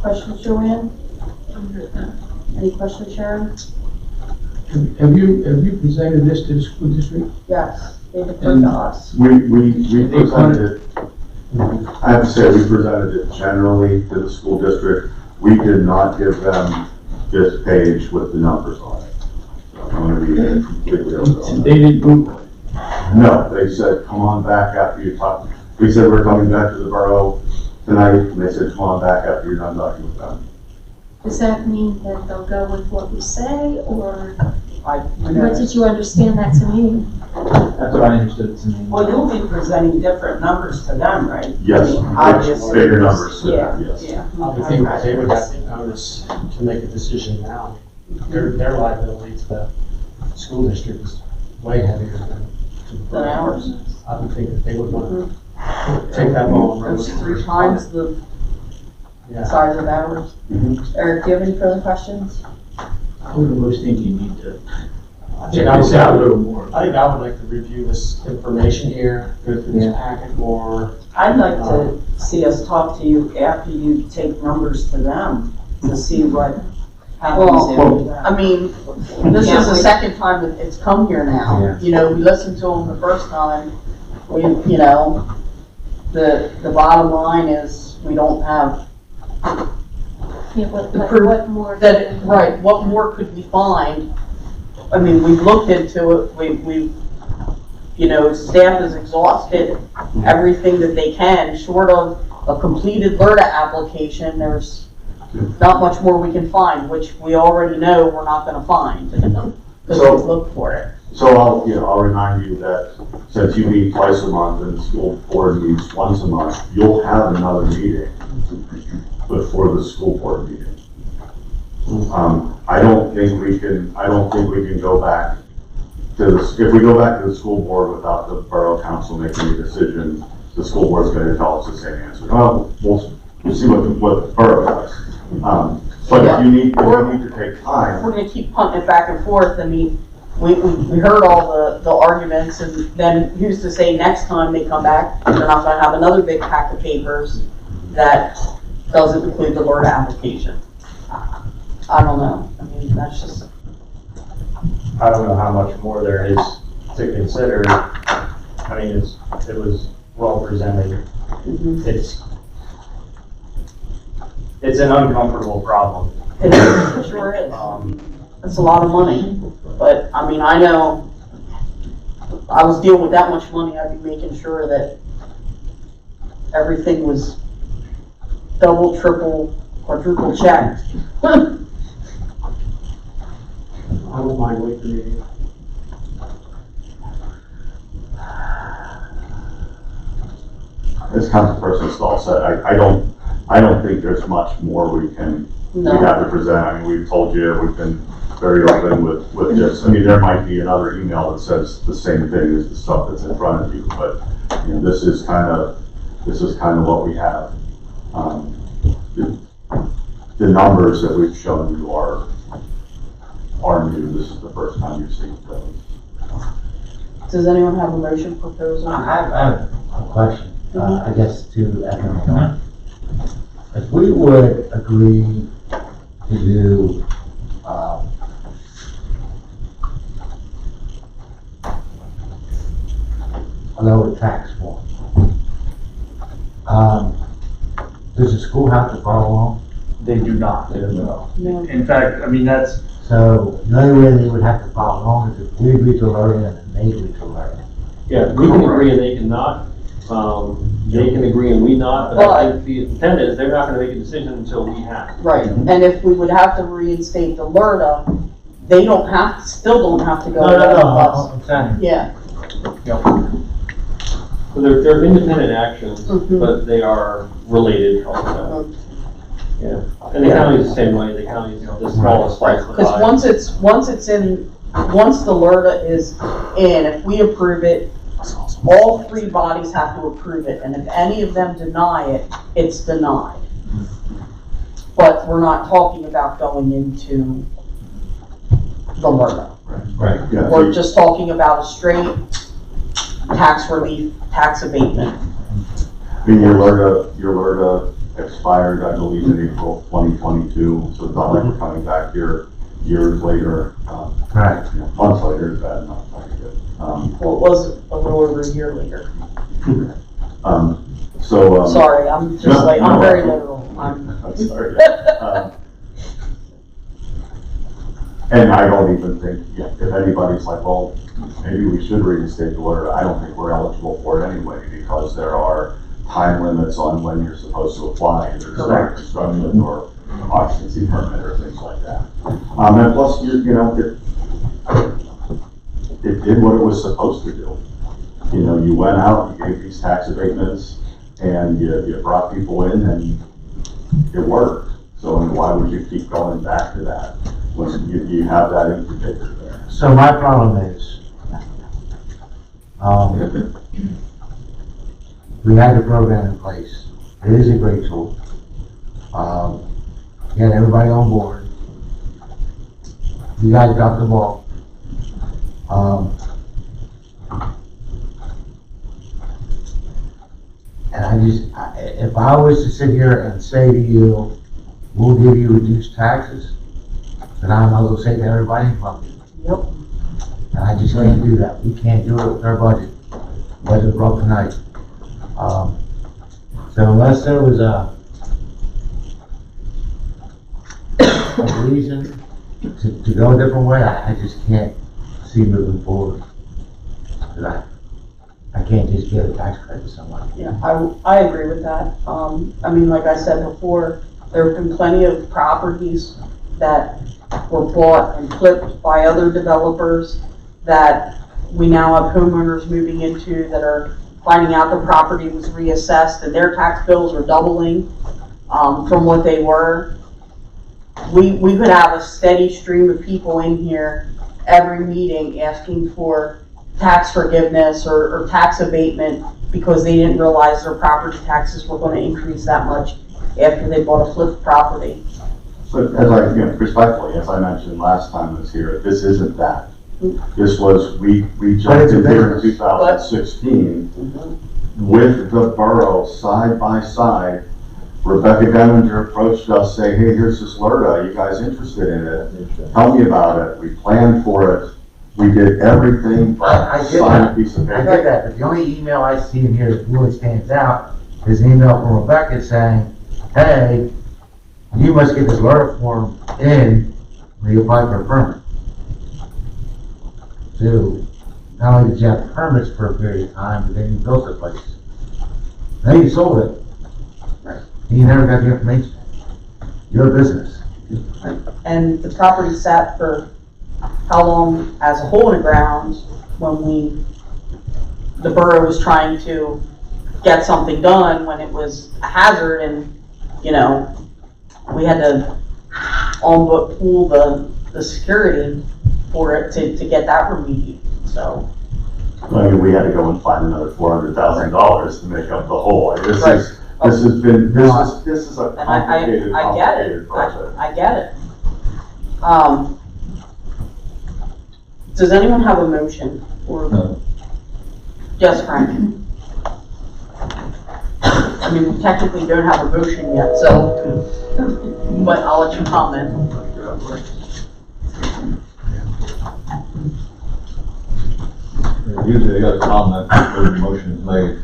Questions, Joanne? Any questions, Sharon? Have you presented this to the school district? Yes, they defer to us. We presented it, I have to say, we presented it generally to the school district. We did not give them this page with the numbers on it. So I'm gonna be completely open on that. They didn't move it. No, they said, come on back after you talk. We said, we're coming back to the borough tonight, and they said, come on back after you're done talking with them. Does that mean that they'll go with what we say, or I, what did you understand that to mean? That's what I understood it to mean. well, you'll be presenting different numbers to them, right? Yes, I mean, obviously. bigger numbers to Yeah, that, yes. yeah. I would think that they would have the onus to make a decision now. Their liability to the school district is way heavier than Than ours. I would think that they would want to take that ball and run It's with it. 3 times the Yeah. size of ours. Eric, do you have any further questions? I would almost think you need to I check think I this would, out a little more. I think I would like to review this information here, go through this packet more. I'd like to see us talk to you after you take numbers to them to see what happens after that. I mean, this is the second time that it's come here now. Yeah. You know, we listened to them the first time. We, you know, the bottom line is we don't have Yeah, The proof what more? that, right, what more could we find? I mean, we've looked into it, we've, you know, staff has exhausted everything that they can, short of a completed LERTA application, there's not much more we can find, which we already know we're not gonna find, because So- we've looked for it. So I'll remind you that since you meet twice a month and the school board meets once a month, you'll have another meeting before the school board meeting. I don't think we can go back to this, if we go back to the school board without the borough council making a decision, the school board's gonna tell us the same answer. Well, we'll see what the borough does. But if you need to take time. We're gonna keep punting it back and forth, I mean, we heard all the arguments, and then who's to say next time they come back, they're not gonna have another big pack of papers that doesn't include the LERTA application. I don't know, I mean, that's just, I don't know how much more there is to consider. I mean, it was well presented. It's an uncomfortable problem. it sure is. It's a lot of money, but, I mean, I know, I was dealing with that much money, I'd be making sure that everything was double, triple, quadruple checked. I don't mind waiting for you. As Councilperson Stahl said, I don't think there's much more we have to present. I mean, we've told you, we've been very open with this. I mean, there might be another email that says the same thing as the stuff that's in front of you, but, you know, this is kind of what we have. The numbers that we've shown you are new. This is the first time you've seen those. Does anyone have a motion proposal? I have a question, I guess to Evan. If we would agree to do, a lower tax form, does the school have to follow along? They do not. No. In fact, I mean, that's, So the only way they would have to follow along is if we agree to lower it and they agree to lower it. Yeah, we can agree and they cannot. They can agree and we not, but I think the intent is they're not gonna make a decision until we have. Right, and if we would have to reinstate the LERTA, they don't have, still don't have to go. to us. I'm saying. Yeah. So they're independent actions, Mhm. but they are related also. Yeah, and the county's the same way, the county's the smallest slice of the Because pie. once the LERTA is in, if we approve it, all 3 bodies have to approve it, and if any of them deny it, it's denied. But we're not talking about going into the LERTA. Right. Yeah, We're just talking about a straight tax relief, tax abatement. I mean, your LERTA expired, I believe, in April 2022, so it's not like we're coming back here years later, Right. you know, months later, is bad enough, I think. Well, it was a little over a year later. Sorry, I'm just No, like, I'm no. very literal. I'm sorry. And I don't even think, if anybody's like, well, maybe we should reinstate the LERTA, I don't think we're eligible for it anyway, because there are time limits on when you're supposed to apply, either start construction or occupancy permit or things like that. And plus, you know, it did what it was supposed to do. You know, you went out, you gave these tax abatements, and you brought people in, and it worked. So why would you keep going back to that when you have that indicator there? So my problem is, we had the program in place. It is a great tool. You had everybody on board. You guys dropped the ball. And if I was to sit here and say to you, we'll give you reduced taxes, then I might as well say to everybody, well, Yep. and I just can't do that. We can't do it with our budget. Budget broke tonight. So unless there was a reason to go a different way, I just can't see moving forward. 'Cause I can't just give a tax credit to somebody. Yeah, I agree with that. I mean, like I said before, there have been plenty of properties that were bought and flipped by other developers that we now have homeowners moving into that are finding out the property was reassessed and their tax bills are doubling, from what they were. We could have a steady stream of people in here every meeting asking for tax forgiveness or tax abatement because they didn't realize their property taxes were gonna increase that much after they bought a flipped property. But as I, respectfully, as I mentioned last time I was here, this isn't that. This was, we jumped in here in 2016 with the borough side by side. Rebecca Denninger approached us, saying, hey, here's this LRTA, you guys interested in it? Tell me about it. We planned for it. We did everything but sign a piece of I paper. get that, but the only email I see in here that really stands out is an email from Rebecca saying, hey, you must get this LRTA form in when you apply for a permit. So, not only did you have permits for a period of time, but then you built the place. Then you sold it. And you never got the information. Your business. And the property sat for how long as a hole in the ground when the borough was trying to get something done when it was a hazard and, you know, we had to pool the security for it to get that remediated, so. I mean, we had to go and find another $400,000 to make up the hole. I mean, this is a And I get it, complicated project. I get it. Does anyone have a motion or? No. Just Frank? I mean, we technically don't have a motion yet, so, but I'll let you comment. Usually I got a comment before the motion is made.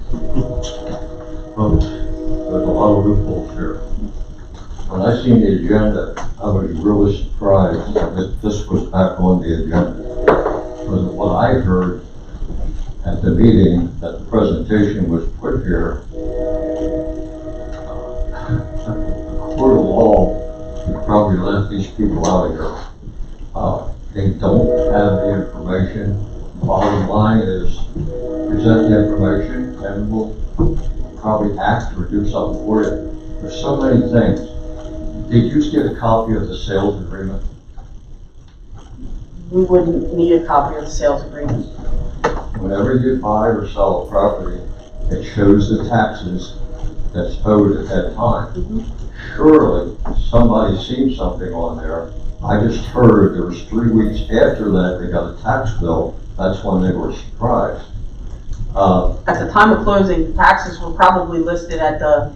But there's a lot of loopholes here. When I seen the agenda, I was really surprised that this was back on the agenda. Because what I heard at the meeting, that the presentation was put here, the court of law would probably let these people out of here. They don't have the information. Bottom line is, present the information and we'll probably act or do something for you. There's so many things. Did you get a copy of the sales agreement? We wouldn't need a copy of the sales agreement. Whenever you buy or sell a property, it shows the taxes that's owed at that time. Surely, somebody seen something on there. I just heard there was 3 weeks after that, they got a tax bill. That's when they were surprised. At the time of closing, the taxes were probably listed at the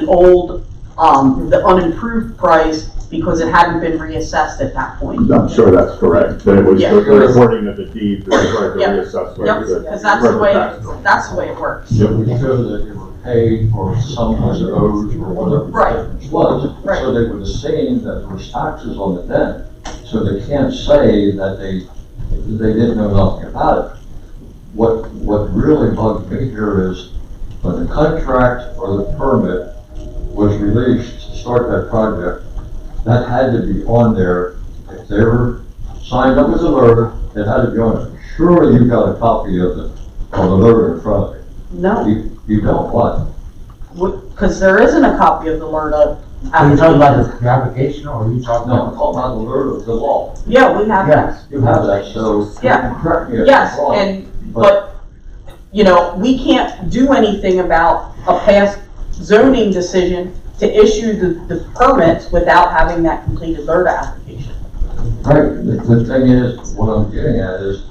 old, the unimproved price because it hadn't been reassessed at that point. I'm sure that's correct, but it was Yeah. the recording of the deed that tried to Yep. reassess. Yep, because that's the way it works. It would show that you were paid or some was owed or whatever the Right. difference was. Right. So they would have seen that there was taxes on it then. So they can't say that they didn't know nothing about it. What really bugged me here is when the contract or the permit was released to start that project, that had to be on there. If they were signed up as a learner, it had to be on it. Surely you've got a copy of the letter in front of you. No, You don't, what? because there isn't a copy of the LERTA Are you talking application. about the application or are you talking No, I'm about? talking about the letter of the law. Yeah, we have that. Yes. You have that, so. Yeah. Correct me if I'm Yes, wrong. but, you know, we can't do anything about a past zoning decision to issue the permits without having that completed LERTA application. Right, the thing is, what I'm getting at is,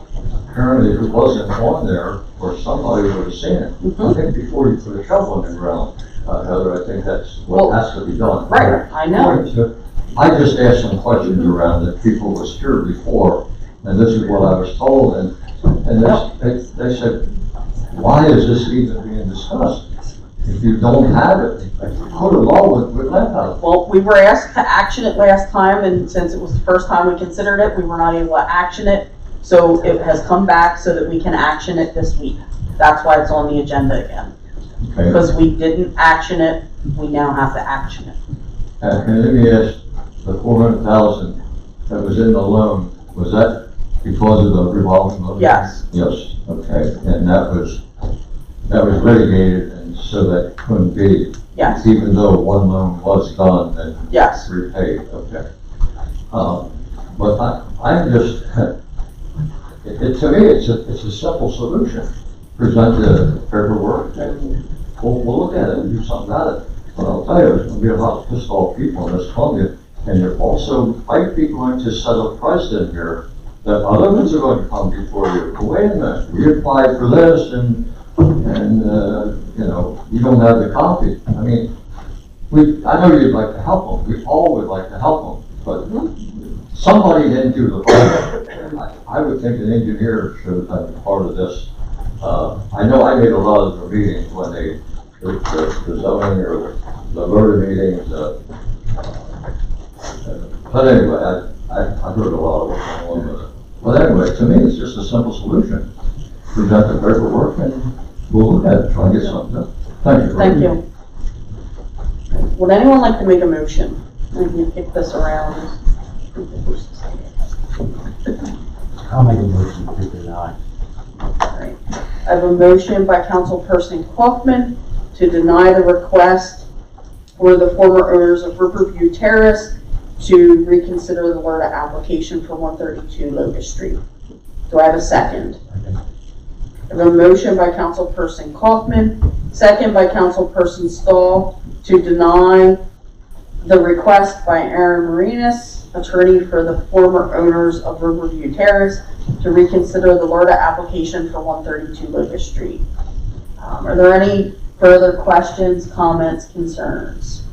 apparently if it wasn't on there, or somebody would have seen it. I think before you put a shovel in the ground, Heather, I think that's what Well, has to be done. Right, I know. I just asked some questions around that people was here before, and this is what I was told, and they said, why is this even being discussed? If you don't have it, code of law would let out. Well, we were asked to action it last time, and since it was the first time we considered it, we were not able to action it. So it has come back so that we can action it this week. That's why it's on the agenda again. Okay, Because we didn't action it, we now have to action it. and let me ask, the 400,000 that was in the loan, was that because of the revolving loan? Yes, Yes, okay, and that was litigated, and so that couldn't be, yes, even though one loan was done and yes. repaid, okay. But I'm just, to me, it's a simple solution. Present the paperwork, and we'll look at it and do something about it. But I'll tell you, there's gonna be a lot of pissed off people in this Columbia, and you're also might be going to set a precedent here that other ones are going to come before you. But wait a minute, we applied for this, and you know, you don't have the copy. I mean, I know you'd like to help them, we all would like to help them, but somebody didn't do the project. I would think an engineer should have been part of this. I know I made a lot of the meetings when the zoning or the murder meetings, but anyway, I heard a lot of what's going on with it. But anyway, to me, it's just a simple solution. Present the paperwork and we'll look at it, try and get something done. Thank you. Thank you. Would anyone like to make a motion? We can kick this around. I'll make a motion to deny. Alright. I have a motion by Councilperson Kaufman to deny the request for the former owners of Riverview Terrace to reconsider the LERTA application for 132 Locust Street. Do I have a second? I have a motion by Councilperson Kaufman, second by Councilperson Stahl, to deny the request by Aaron Marinas, attorney for the former owners of Riverview Terrace, to reconsider the LERTA application for 132 Locust Street. Are there any further questions, comments, concerns?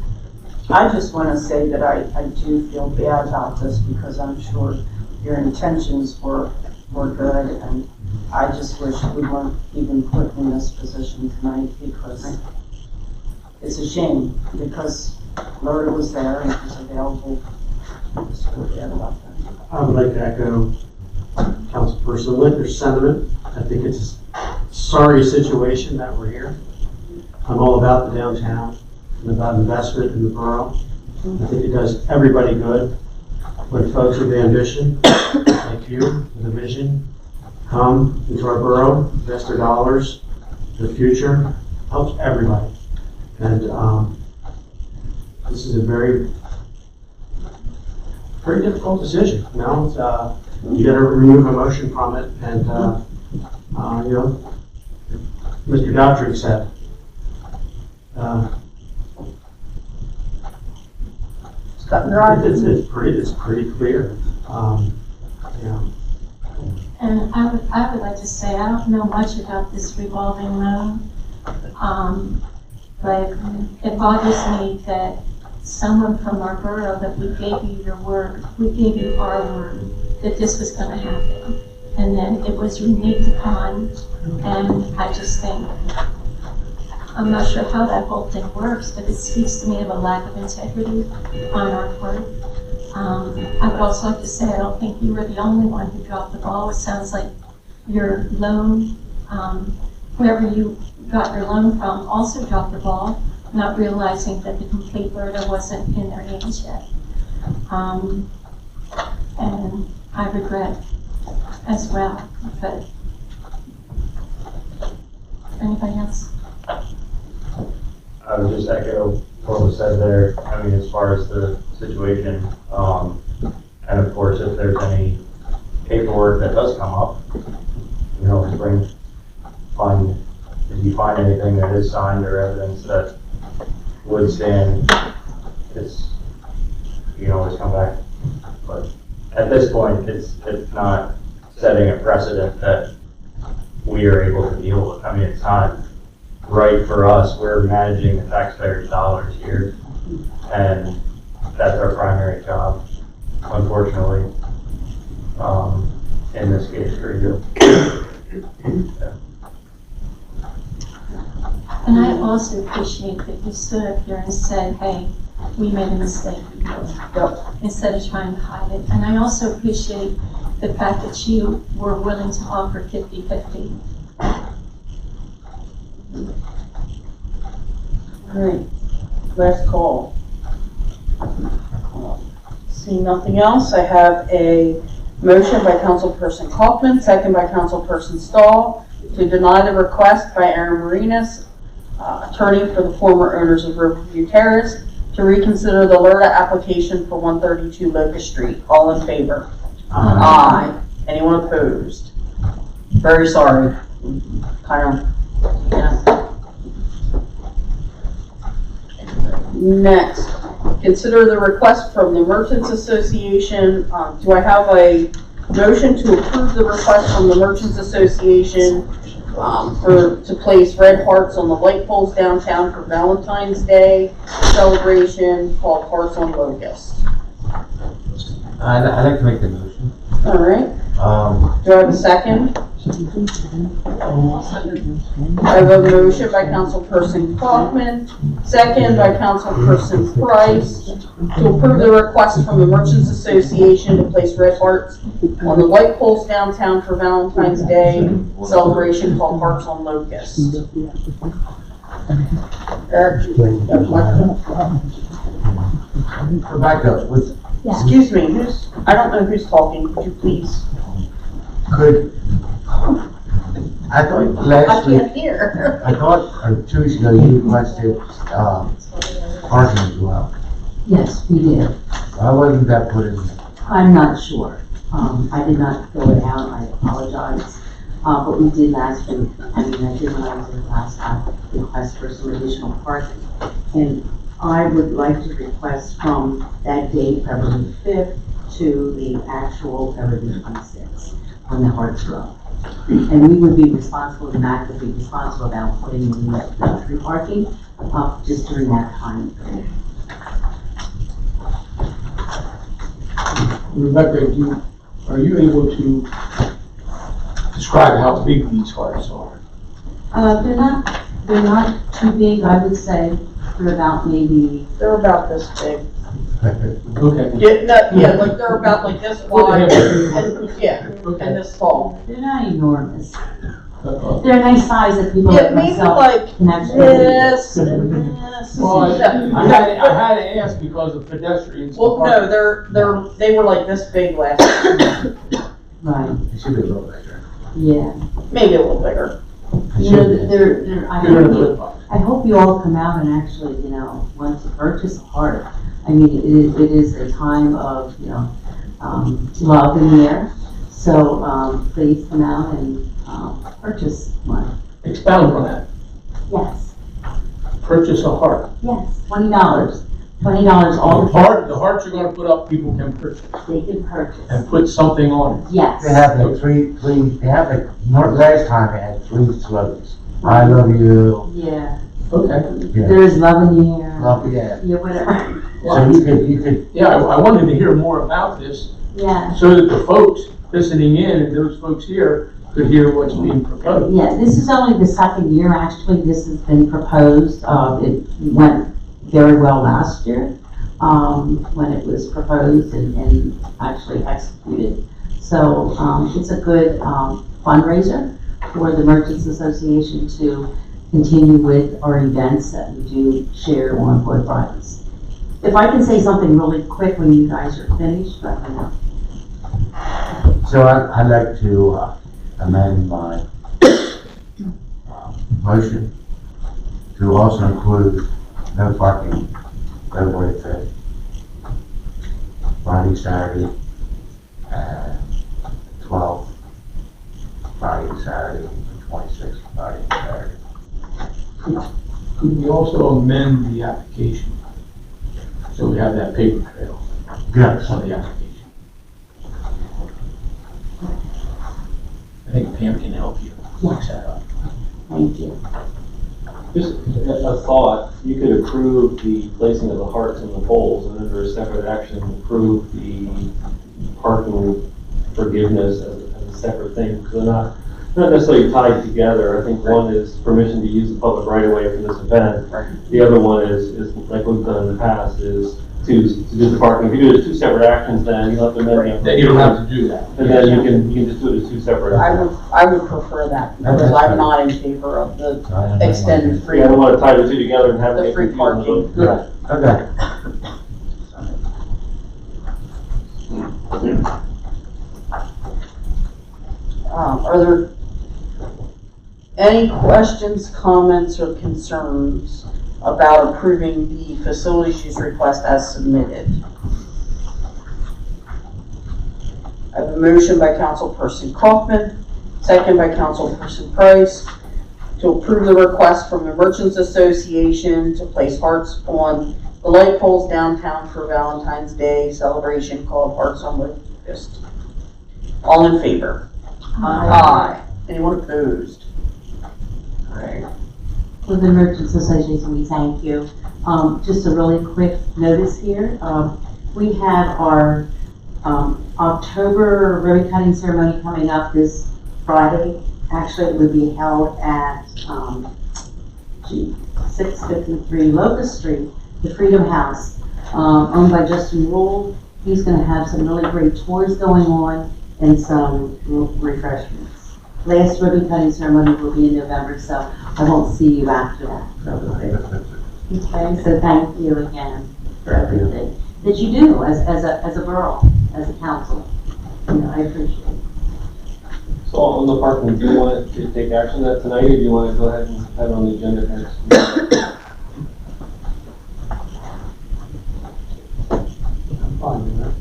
I just want to say that I do feel bad about this because I'm sure your intentions were good, and I just wish we weren't even put in this position tonight because it's a shame because LERTA was there and it was available. I just feel bad about that. I would like to echo Councilperson Linter's sentiment. I think it's a sorry situation that we're here. I'm all about the downtown and about investment in the borough. I think it does everybody good when folks with ambition, like you, with a vision, come into our borough, invest their dollars in the future, helps everybody. And this is a very difficult decision, you know? It's, you gotta remove emotion from it, and, you know, Mr. Dodrick said, It's cut and dry. it's pretty clear, you know. And I would like to say, I don't know much about this revolving loan, but it bothers me that someone from our borough, that we gave you your word, we gave you our word, that this was gonna happen. And then it was reneged upon, and I just think, I'm not sure how that whole thing works, but it speaks to me of a lack of integrity on our part. I would also like to say, I don't think you were the only one who dropped the ball. It sounds like your loan, whoever you got your loan from also dropped the ball, not realizing that the complete Berta wasn't in their hands yet. And I regret as well, but anybody else? I would just echo what was said there. I mean, as far as the situation, and of course, if there's any paperwork that does come up, you know, if you find anything that is signed or evidence that would stand, it's, you can always come back. But at this point, it's not setting a precedent that we are able to deal with. I mean, it's not right for us. We're managing the taxpayers' dollars here, and that's our primary job, unfortunately, in this case for you. Yeah. And I also appreciate that you stood up here and said, hey, we made a mistake. Instead of trying to hide it. And I also appreciate the fact that you were willing to offer 50-50. All right, last call. See nothing else, I have a motion by Councilperson Kaufman, second by Councilperson Stahl, to deny the request by Aaron Marinas, attorney for the former owners of Riverview Terrace, to reconsider the LERTA application for 132 Locust Street. All in favor? Aye. Anyone opposed? Very sorry. Kind of, yeah. Next, consider the request from the Merchants Association. Do I have a motion to approve the request from the Merchants Association to place red hearts on the light poles downtown for Valentine's Day celebration called Hearts on Locust? I'd like to make the motion. All right. Do I have a second? I have a motion by Councilperson Kaufman, second by Councilperson Price, to approve the request from the Merchants Association to place red hearts on the light poles downtown for Valentine's Day celebration called Hearts on Locust. Eric, you have a question? Rebecca, Excuse me, I don't know who's talking. Could you please? I thought last week, I can't hear. I thought 2 weeks ago you requested, parking as well. Yes, we did. Why wasn't that put in there? I'm not sure. I did not fill it out, I apologize. But we did last week, I did when I was in last time, request for some additional parking. And I would like to request from that date, February 5th, to the actual February 26th, when the hearts are up. And we would be responsible, the MAC would be responsible about putting in the free parking up just during that time period. Rebecca, are you able to describe how big these hearts are? They're not too big, I would say. They're about They're about this big. Okay. Yeah, like they're about like this wide, and, yeah, and this tall. They're not enormous. They're a nice size that people Yeah, like maybe myself like can actually. this and this. Well, I had to ask because of pedestrians. Well, no, they were like this big last year. Right, It should be a little bigger. yeah. Maybe a little bigger. You know, I hope you all come out and actually, want to purchase a heart. I mean, it is a time of, love in the air. So, please come out and, purchase one. Expound on that. Yes, Purchase a heart. yes, $20. $20 all The hearts you're gonna put up, people can purchase they can purchase. and put something on it. Yes. They have like last time they had 3 slogans. I love you. Yeah. Okay. Yeah. There is love in the air. Love, yeah. Yeah, whatever. So you could. Yeah, I wanted to hear more about this Yeah. so that the folks listening in and those folks here could hear what's being proposed. Yeah, this is only the second year, actually, this has been proposed. It went very well last year, when it was proposed and actually executed. So, it's a good, fundraiser for the Merchants Association to continue with our events that we do share on Good Fridays. If I can say something really quick when you guys are finished, let me know. So I'd like to amend my motion to also include no parking February 5th, Friday, Saturday, 12th, Friday, Saturday, 26th, Friday, Saturday. Could we also amend the application? So we have that paper trail Yes. on the application. I think Pam can help you fix that up. Thank you. Just a thought, you could approve the placing of the hearts on the poles, and under a separate action, approve the parking forgiveness as a separate thing, because they're not necessarily tied together. I think one is permission to use the public right of way for this event. The other one is like we've done in the past, is to do the parking. If you do it as two separate actions, then you'll have to amend. Then you don't have to do that. And then you can just do it as two separate. I would prefer that, because I'm not in favor of the extended free, Yeah, I don't want to tie the two together and have the it free parking. Right, okay. Are there any questions, comments, or concerns about approving the facilities use request as submitted? I have a motion by Councilperson Kaufman, second by Councilperson Price, to approve the request from the Merchants Association to place hearts on the light poles downtown for Valentine's Day celebration called Hearts on Locust. All in favor? Aye. Anyone opposed? Alright. With the Merchants Association, we thank you. Just a really quick notice here. We have our October ribbon cutting ceremony coming up this Friday. Actually, it would be held at 653 Locust Street, the Freedom House, owned by Justin Rule. He's going to have some really great tours going on and some refreshments. Last ribbon cutting ceremony will be in November, so I won't see you after that for a little bit. Okay, so thank you again for everything that you do as a borough, as a council. You know, I appreciate it. So on the parking, do you want to take action on that tonight, or do you want to go ahead and have it on the agenda next week? I'm fine with that.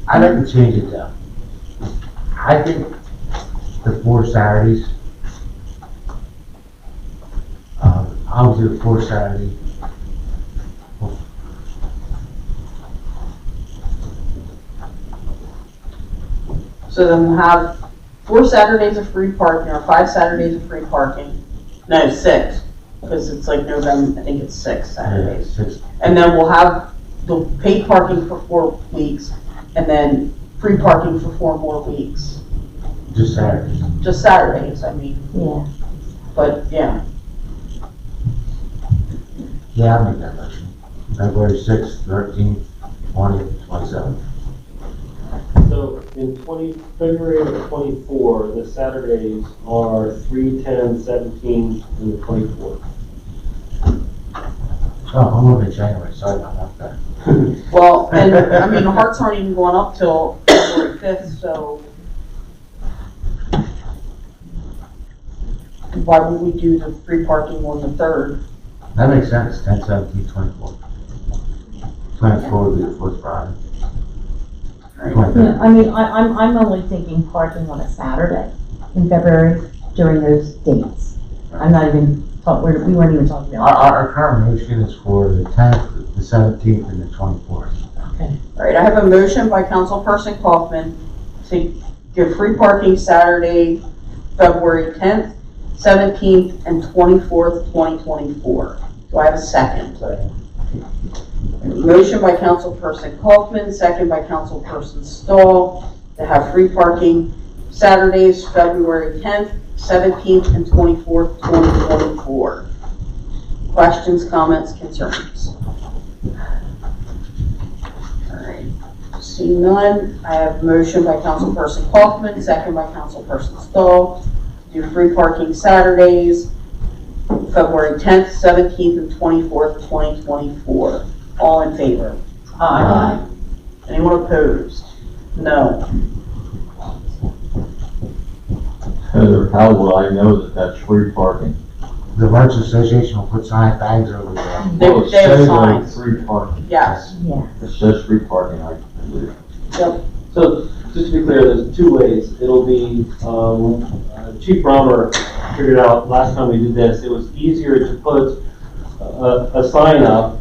I'd like to change it though. I think the 4 Saturdays, I'll do 4 Saturdays. So then we'll have 4 Saturdays of free parking, or 5 Saturdays of free parking. No, 6, because it's like November, I think it's 6 Saturdays. 6. And then we'll have the paid parking for 4 weeks, and then free parking for 4 more weeks. Just Saturdays. Just Saturdays, I mean, Yeah. but yeah. Yeah, I'll make that motion. February 6th, 13th, 20th, 27th. So in February of 24, the Saturdays are 3, 10, 17, and the 24th. Oh, I'm looking at January, sorry about that. Well, and I mean, the hearts aren't even going up till February 5th, so why would we do the free parking on the 3rd? That makes sense, 10, 17, 24. 24 would be the 4th Friday. Yeah, I mean, I'm only thinking parking on a Saturday in February during those dates. I'm not even, we weren't even talking about. Our current motion is for the 10th, the 17th, and the 24th. Okay. All right, I have a motion by Councilperson Kaufman to give free parking Saturday, February 10th, 17th, and 24th, 2024. Do I have a second? Motion by Councilperson Kaufman, second by Councilperson Stahl, to have free parking Saturdays, February 10th, 17th, and 24th, 2024. Questions, comments, concerns? All right, seeing none, I have motion by February 10th, 17th, and 24th, 2024. All in favor? Aye. Anyone opposed? No. Heather, how will I know that that's free parking? The Merchants Association will put sign bags over there. They Well, it have says signs. free parking. Yes. Yeah. It says free parking, I believe. Yep. So, just to be clear, there's two ways. It'll be, Chief Romer figured out last time we did this, it was easier to put a sign up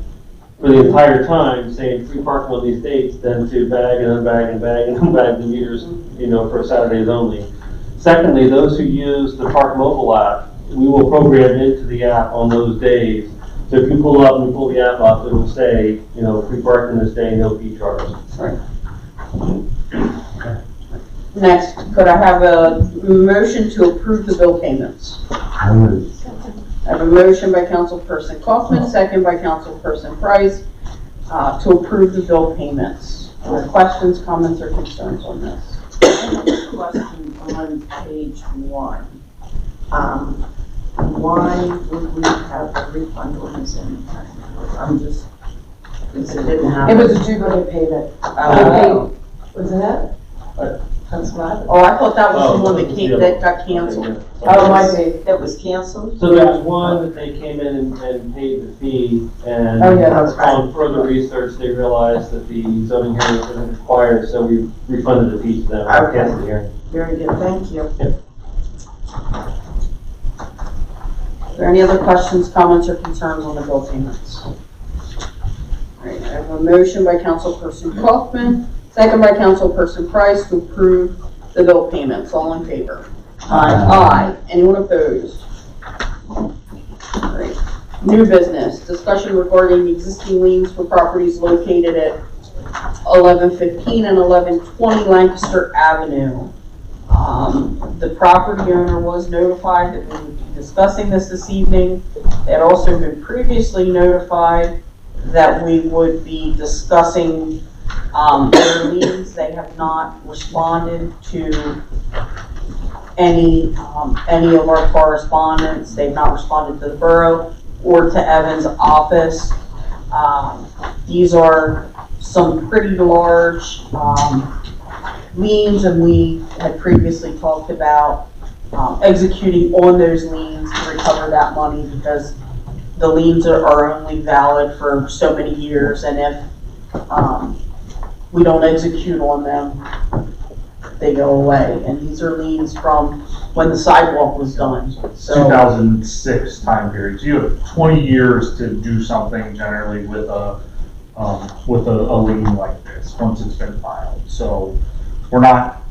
for the entire time saying free parking on these dates than to bag and unbag and bag and unbag the meters, for Saturdays only. Secondly, those who use the Park Mobile app, we will program into the app on those days. So if you pull up and you pull the app up, it will say, free parking this day, no fee charged. Right. Next, could I have a motion to approve the bill payments? I move. I have a motion by Councilperson Kaufman, second by Councilperson Price, to approve the bill payments. Are there questions, comments, or concerns on this? Question on page 1. Why would we have a refund on this in? I'm just, because it didn't It happen. was a due payment. Oh. Was it? That's right. Oh, I thought that was the one that got canceled. Oh, my bad. That was canceled? So there was one that they came in and paid the fee, and Oh, yeah, that's right. on further research, they realized that the zoning hearing wasn't required, so we refunded the fee to them. Okay. Canceled the hearing. Very good, thank you. Are there any other questions, comments, or concerns on the bill payments? All right, I have a motion by Councilperson Kaufman, second by Councilperson Price to approve the bill payments. All in favor? Aye. Anyone opposed? Great. New business, discussion regarding existing liens for properties located at 1115 and 1120 Lancaster Avenue. The property owner was notified that we would be discussing this evening. They had also been previously notified that we would be discussing their liens. They have not responded to any of our correspondence. They've not responded to the borough or to Evan's office. These are some pretty large liens, and we had previously talked about executing on those liens to recover that money, because the liens are only valid for so many years, and if we don't execute on them, they go away. And these are liens from when the sidewalk was done. So 2006 time period. So you have 20 years to do something generally with a lien like this once it's been filed. So we're not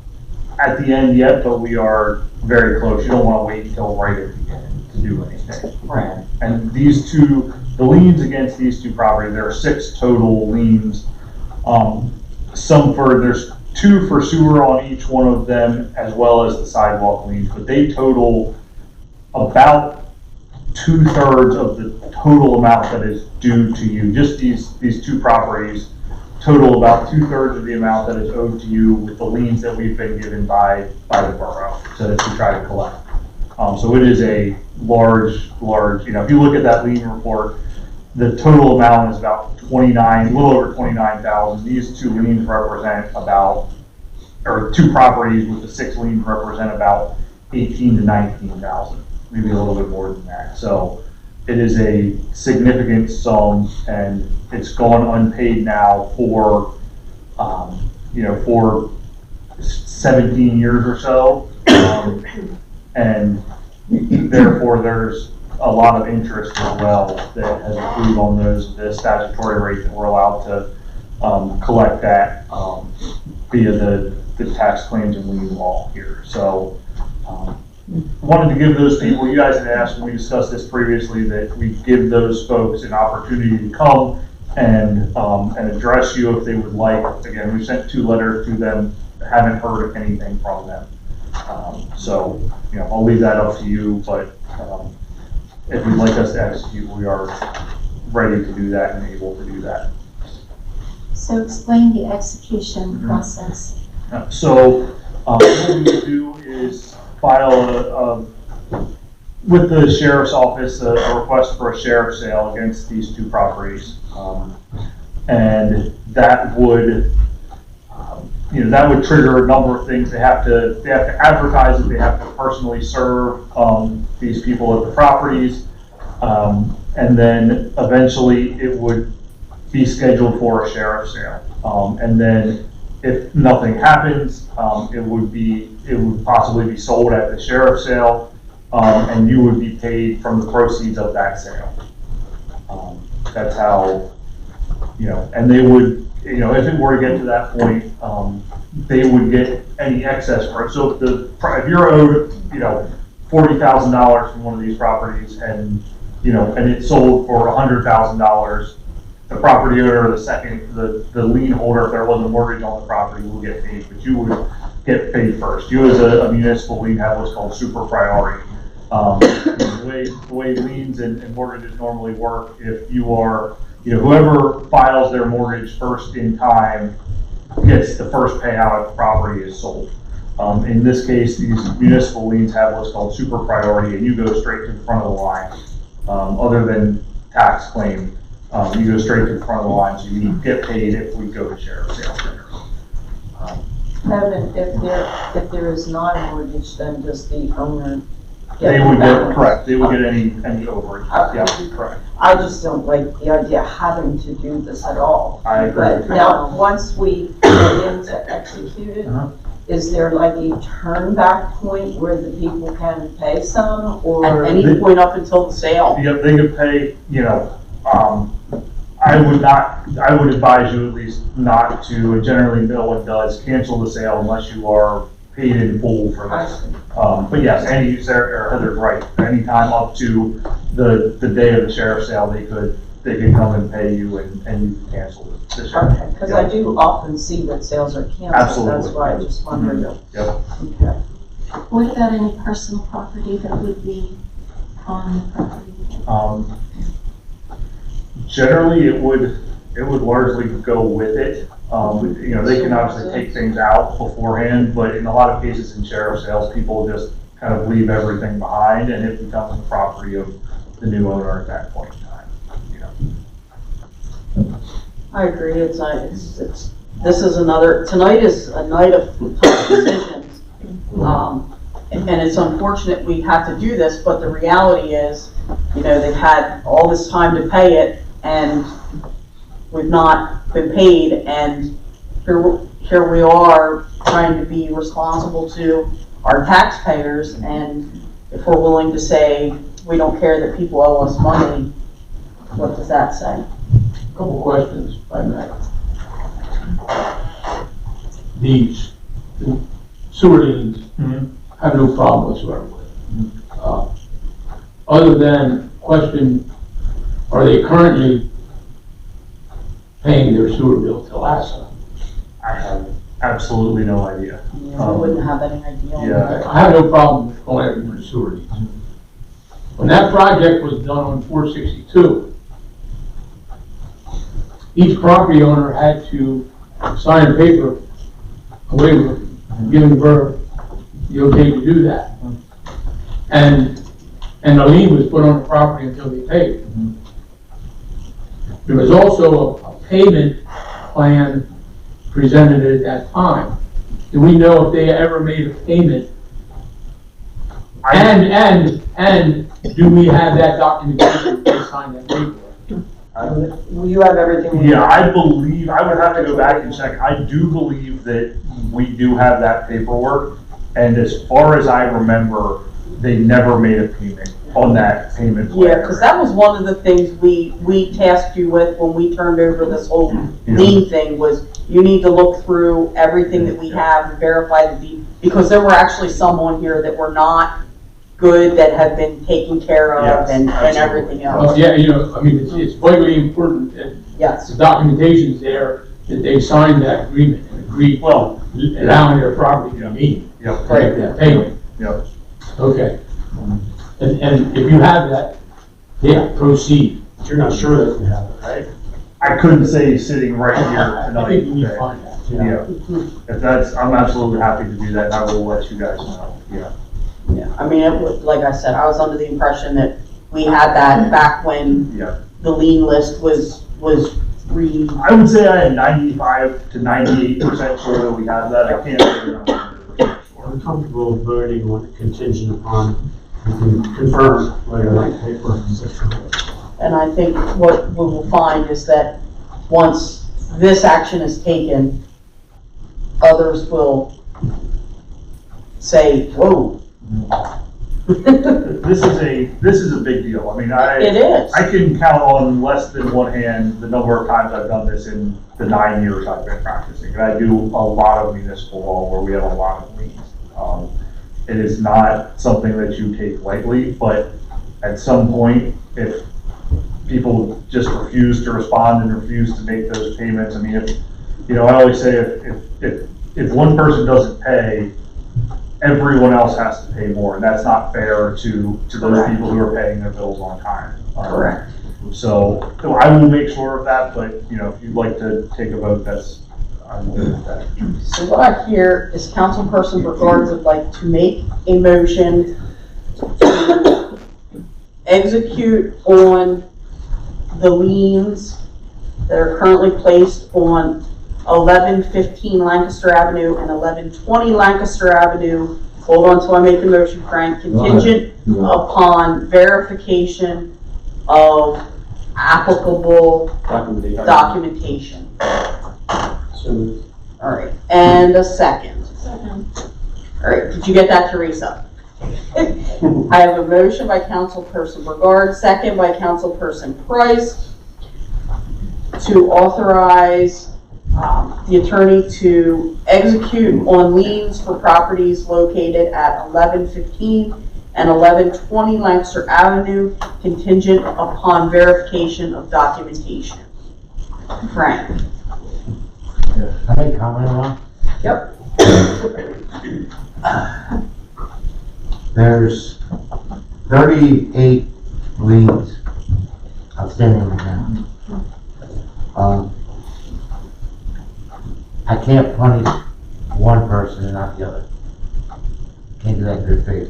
at the end yet, but we are very close. You don't want to wait until right at the end to do anything. Right. And these two, the liens against these two properties, there are 6 total liens. There's 2 for sewer on each one of them, as well as the sidewalk liens, but they total about 2/3 of the total amount that is due to you. Just these 2 properties total about 2/3 of the amount that is owed to you with the liens that we've been given by the borough to try to collect. So it is a large, if you look at that lien report, the total amount is about a little over 29,000. These 2 liens represent or 2 properties with the 6 liens represent about 18 to 19,000, maybe a little bit more than that. So it is a significant sum, and it's gone unpaid now for 17 years or so. And therefore there's a lot of interest as well that has accrued on the statutory rate that we're allowed to collect that via the tax claims and lien law here. So wanted to give those people, you guys had asked when we discussed this previously, that we give those folks an opportunity to come and address you if they would like. Again, we sent 2 letters to them, haven't heard anything from them. So I'll leave that up to you, but if you'd like us to execute, we are ready to do that and able to do that. So explain the execution process. So what we would do is file with the sheriff's office, a request for a sheriff's sale against these two properties. And that would, that would trigger a number of things. They have to advertise it, they have to personally serve, these people at the properties. And then eventually it would be scheduled for a sheriff's sale. And then if nothing happens, it would possibly be sold at the sheriff's sale, and you would be paid from the proceeds of that sale. That's how, and they would, if it were to get to that point, they would get any excess for it. So if you're owed, $40,000 from one of these properties and, and it's sold for $100,000, the property owner, the lien holder, if there was a mortgage on the property, will get paid, but you would get paid first. You as a municipal lien have what's called super priority. The way liens and mortgages normally work, if you are, whoever files their mortgage first in time gets the first payout if the property is sold. In this case, these municipal liens have what's called super priority, and you go straight to the front of the line. Other than tax claim, you go straight to the front of the line, so you get paid if we go to sheriff's sale. Kevin, if there is not a mortgage, then does the owner They would get, correct, they would get any overage, yeah, correct. I just don't like the idea of having to do this at all. I agree. But now, once we get in to execute it, is there like a turn back point where the people can pay some, or? At any point up until the sale. Yep, they could pay, I would advise you at least not to, and generally no one does, cancel the sale unless you are paid in full for this. But yes, Heather's right, anytime up to the day of the sheriff's sale, they could come and pay you and you can cancel the sheriff. Okay, because I do often see that sales are canceled. Absolutely. That's why I just wondered. Yep. Okay. What about any personal property that would be on the property? Generally, it would largely go with it. They can obviously take things out beforehand, but in a lot of cases in sheriff sales, people just kind of leave everything behind, and it becomes the property of the new owner at that point in time. I agree, this is tonight is a night of tough decisions. And it's unfortunate we have to do this, but the reality is, they've had all this time to pay it, and we've not been paid, and here we are trying to be responsible to our taxpayers, and if we're willing to say we don't care that people owe us money, what does that say? Couple questions, if I may. These sewer liens have no problem whatsoever with. Other than question, are they currently paying their sewer bill to LASA? I have absolutely no idea. I wouldn't have any idea. Yeah. I have no problem with going after the sewer liens. When that project was done on 462, each property owner had to sign a paper, a waiver, giving the borough the okay to do that. And the lien was put on the property until they paid. There was also a payment plan presented at that time. Do we know if they ever made a payment? And do we have that documentation they signed that paper? You have everything. Yeah, I would have to go back and check. I do believe that we do have that paperwork, and as far as I remember, they never made a payment on that payment plan. Yeah, because that was one of the things we tasked you with when we turned over this whole lien thing, was you need to look through everything that we have and verify the deed, because there were actually some on here that were not good, that have been taken care of, and everything else. Well, yeah, it's vitally important that the documentation's there, that they signed that agreement and agreed, allowing their property to meet. Yep. Right, that payment. Yep. Okay. And if you have that, proceed. You're not sure that you have it, right? I couldn't say sitting right here tonight. I think you need to find that. Yeah. If I'm absolutely happy to do that, and I will let you guys know. Yeah. Yeah, I mean, it was, like I said, I was under the impression that we had that back when Yeah. the lien list was re, I would say I had 95 to 98% sure that we have that. I can't figure out 100% sure. I'm comfortable voting on it contingent upon, you can confirm whether that paper is correct. and I think what we will find is that once this action is taken, others will say, whoa. This is a big deal. I mean, It is. I can count on less than one hand the number of times I've done this in the 9 years I've been practicing. And I do a lot of municipal law where we have a lot of liens. It is not something that you take lightly, but at some point, if people just refuse to respond and refuse to make those payments, I mean, I always say if one person doesn't pay, everyone else has to pay more, and that's not fair to those people who are paying their bills on time. Correct. So I will make sure of that, but, if you'd like to take a vote, I'm good with that. So what I hear is Councilperson Bernard would like to make a motion to execute on the liens that are currently placed on 1115 Lancaster Avenue and 1120 Lancaster Avenue. Hold on till I make the motion, Frank. Contingent upon verification of applicable documentation. All right, and a second. Second. All right, did you get that, Teresa? I have a motion by Councilperson Bernard, second by Councilperson Price, to authorize the attorney to execute on liens for properties located at 1115 and 1120 Lancaster Avenue, contingent upon verification of documentation. Frank? I make comment on? Yep. There's 38 liens outstanding right now. I can't punish one person and not the other. Can't do that in good faith.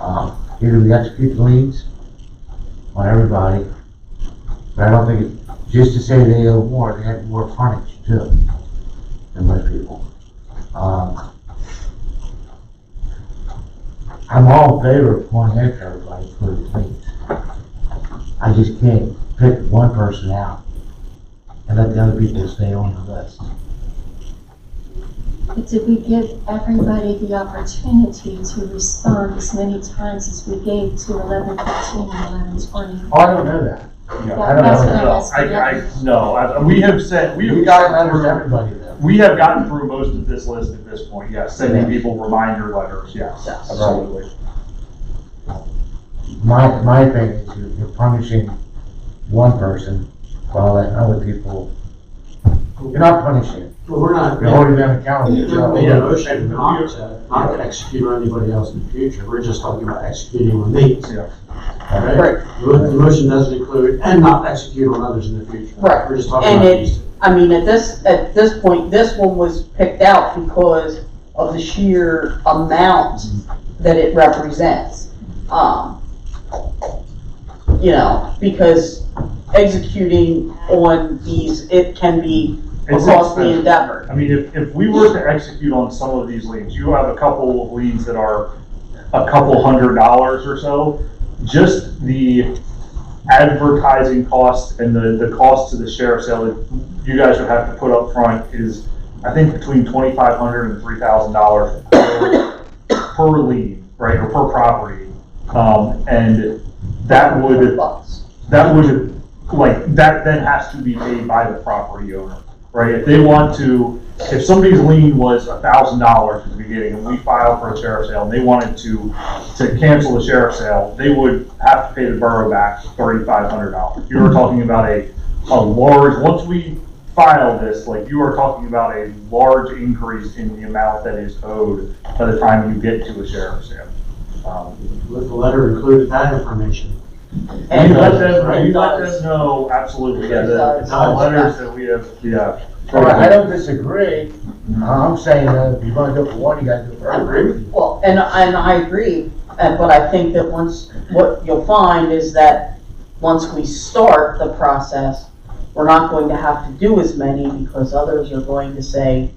Either we execute the liens on everybody, but I don't think it's just to say they owe more, they have more frontage too than most people. I'm all in favor of going after everybody for the liens. I just can't pick one person out and let the other people stay on the list. But did we give everybody the opportunity to respond as many times as we gave to 1115 and 1120? Oh, I don't know that. Yeah. I don't That's know what I'm asking. No, we have said, we You have got gotten letters to through, everybody though. we have gotten through most of this list at this point, yes, sending people reminder letters, yes, absolutely. My thing is you're punishing one person while letting other people, you're not punishing, Well, we're not. you're holding them accountable. You're making a motion not to execute on anybody else in the future. We're just talking about executing on these. Yeah. Right? The motion doesn't include, and not execute on others in the future. Right. We're just talking And about it, these two. I mean, at this point, this one was picked out because of the sheer amount that it represents. Because executing on these, it can be a It's costly expensive. endeavor. I mean, if we were to execute on some of these liens, you have a couple of liens that are a couple $100 or so. Just the advertising costs and the cost to the sheriff's sale that you guys would have to put up front is, I think, between $2,500 and $3,000 per lien, right, or per property. And that would then has to be paid by the property owner, right? If they want to, if somebody's lien was $1,000 at the beginning and we filed for a sheriff's sale and they wanted to cancel the sheriff's sale, they would have to pay the borough back $3,500. You are talking about a large, once we file this, like you are talking about a large increase in the amount that is owed by the time you get to a sheriff's sale. With the letter included that information. And you let them know, absolutely, yeah, the letters that we have, yeah. I don't disagree. I'm saying that if you're gonna do it for one, you gotta do it for everybody. Well, and I agree, but I think that what you'll find is that once we start the process, we're not going to have to do as many because others are going to say,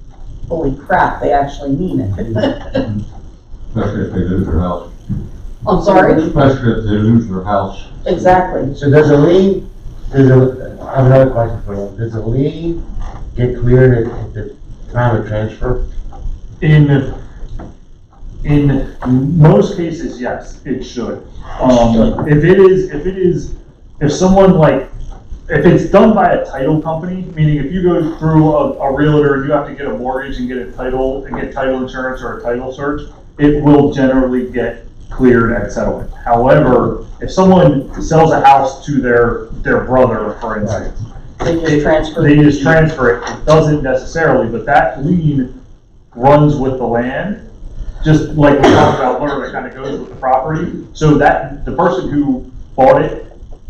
holy crap, they actually mean it. Especially if they lose their house. I'm sorry? Especially if they lose their house. Exactly. So does a lien, I have another question for you. Does a lien get cleared at the time of transfer? In most cases, yes, it should. If someone if it's done by a title company, meaning if you go through a realtor and you have to get a mortgage and get title insurance or a title search, it will generally get cleared at settlement. However, if someone sells a house to their brother, for instance, They just transfer it. It doesn't necessarily, but that lien runs with the land, just like we talked about where it kind of goes with the property. So that the person who bought it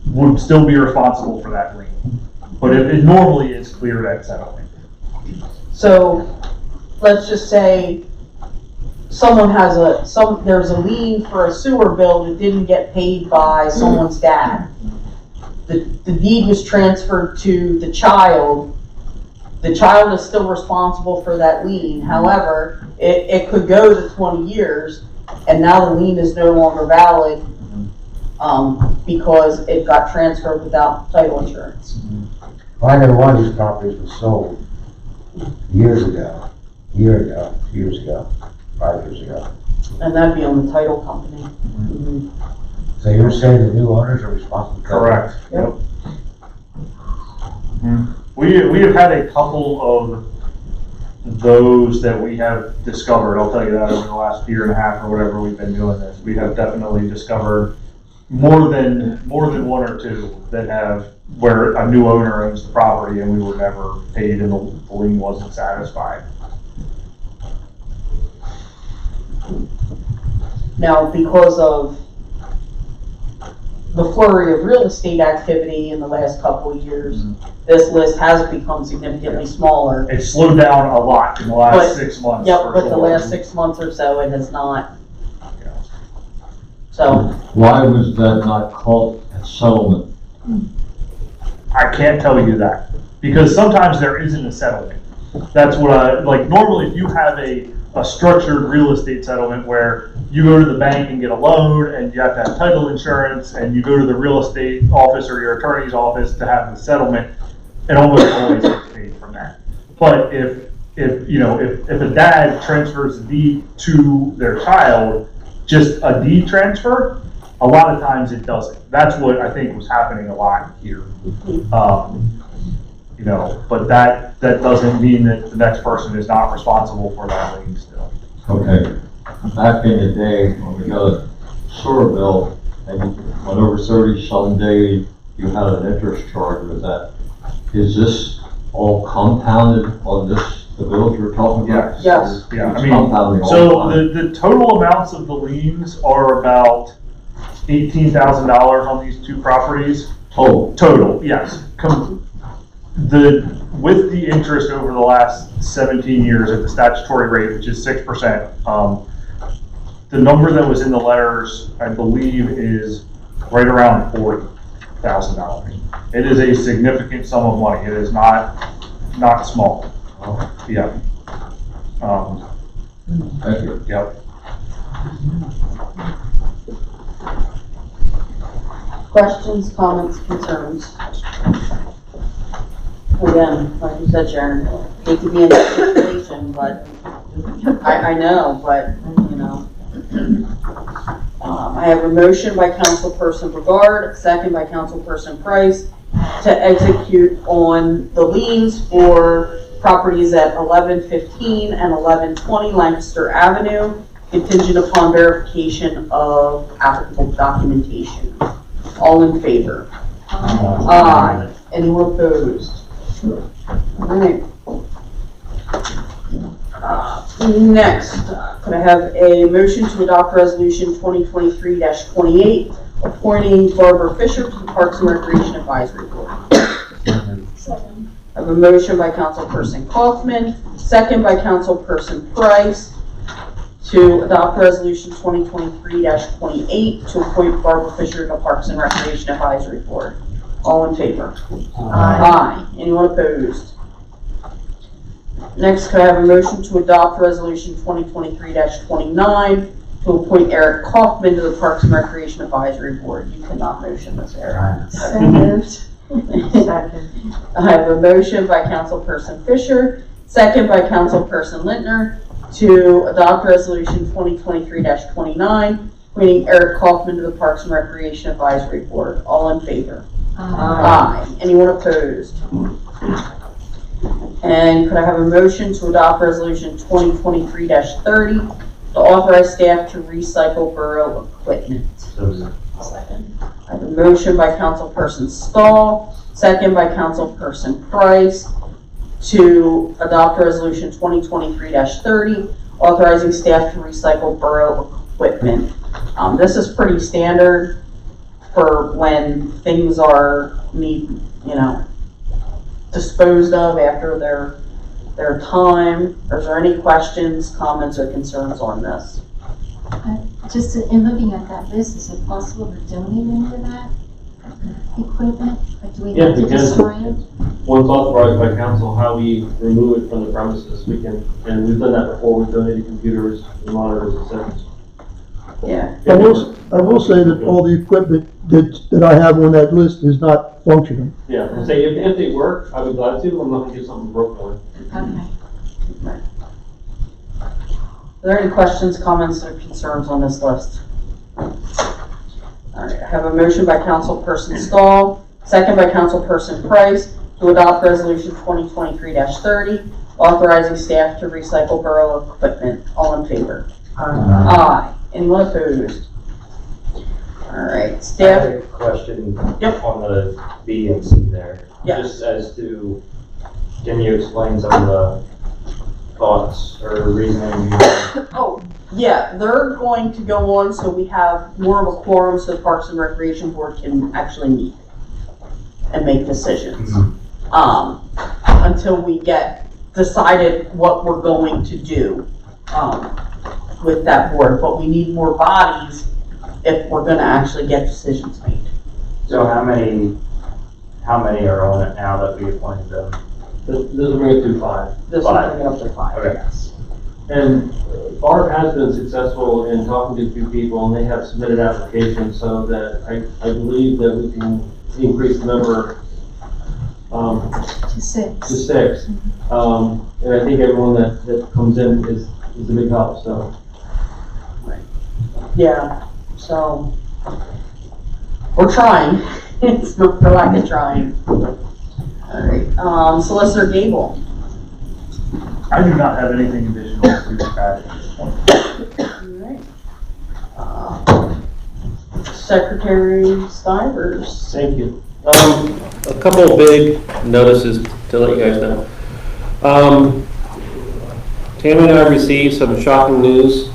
would still be responsible for that lien. But it normally is cleared at settlement. So let's just say someone has there's a lien for a sewer bill that didn't get paid by someone's dad. The deed was transferred to the child. The child is still responsible for that lien. However, it could go to 20 years and now the lien is no longer valid because it got transferred without title insurance. Well, I know one of these properties was sold years ago, 5 years ago. And that'd be on the title company. So you're saying the new owners are responsible? Correct. Yep. We have had a couple of those that we have discovered. I'll tell you that over the last year and a half or whatever we've been doing this. We have definitely discovered more than one or two that have where a new owner owns the property and we were never paid and the lien wasn't satisfied. Now, because of the flurry of real estate activity in the last couple of years, this list has become significantly smaller. It's slowed down a lot in the last 6 months. Yep, for but the sure. last 6 months or so, it has not. So, Why was that not called a settlement? I can't tell you that, because sometimes there isn't a settlement. That's what normally if you have a structured real estate settlement where you go to the bank and get a loan and you have to have title insurance and you go to the real estate office or your attorney's office to have the settlement, it almost always gets paid from that. But if a dad transfers the deed to their child, just a deed transfer, a lot of times it doesn't. That's what I think was happening a lot here. But that doesn't mean that the next person is not responsible for that lien still. Okay, back in the day, when we got a sewer bill, and went over 30-some days, you had an interest charge with that. Is this all compounded on this, the bills you're talking about? yes. Yeah, It's I mean, compounding all so the time. the total amounts of the liens are about $18,000 on these two properties. Total, yes. With the interest over the last 17 years at the statutory rate, which is 6%, the number that was in the letters, I believe, is right around $40,000. It is a significant sum of money. It is not small. Yeah. Thank you. Yep. Questions, comments, concerns? Again, like you said, Sharon, hate to be in that situation, but I know, but, I have a motion by Councilperson Brigard, second by Councilperson Price, to execute on the liens for properties at 1115 and 1120 Lancaster Avenue, contingent upon verification of applicable documentation. All in favor? Aye. Anyone opposed? Alright. Next, could I have a motion to adopt resolution 2023-28, appointing Barbara Fisher to the Parks and Recreation Advisory Board? Second. I have a motion by Councilperson Kaufman, second by Councilperson Price, to adopt Resolution 2023-28 to appoint Barbara Fisher to the Parks and Recreation Advisory Board. All in favor? Aye. Anyone opposed? Next, could I have a motion to adopt Resolution 2023-29 to appoint Eric Kaufman to the Parks and Recreation Advisory Board? You cannot motion this, Eric. So moved. I have a motion by Councilperson Fisher, second by Councilperson Lintner, to adopt Resolution 2023-29, appointing Eric Kaufman to the Parks and Recreation Advisory Board. All in favor? Aye. Anyone opposed? And could I have a motion to adopt Resolution 2023-30 to authorize staff to recycle borough equipment? Second. I have a motion by Councilperson Stahl, second by Councilperson Price, to adopt Resolution 2023-30, authorizing staff to recycle borough equipment. This is pretty standard for when things are disposed of after their time. Is there any questions, comments, or concerns on this? Just in looking at that list, is it possible to donate any of that equipment? Like, do we Yeah, have to we can. decide? Once authorized by council, how we remove it from the premises, we can, and we've done that before, we've donated computers, monitors, etc. Yeah. I will say that all the equipment that I have on that list is not functioning. Yeah, and say if they work, I would glad to, I'm not gonna get something broken. Okay. Are there any questions, comments, or concerns on this list? All right, I have a motion by Councilperson Stahl, second by Councilperson Price, to adopt Resolution 2023-30, authorizing staff to recycle borough equipment. All in favor? Aye. Anyone opposed? All right, I staff. have a question Yep. on the B and C there. Yes. Just as to, can you explain some of the thoughts or reasoning behind? Oh, yeah, they're going to go on so we have more of a quorum so the Parks and Recreation Board can actually meet and make decisions. Until we get decided what we're going to do, with that board, but we need more bodies if we're gonna actually get decisions made. So how many are on it now that we appointed them? This will bring it to 5. This will bring it up to 5, Okay. yes. And Barb has been successful in talking to a few people, and they have submitted applications, so that I believe that we can increase the number To 6. to 6. And I think everyone that comes in is a big help, so. Yeah, so, we're trying. It's not for lack of trying. All right, Solicitor Gable. I do not have anything additional to add at this point. All right. Secretary Stivers. Thank you. A couple of big notices to let you guys know. Tammy and I received some shocking news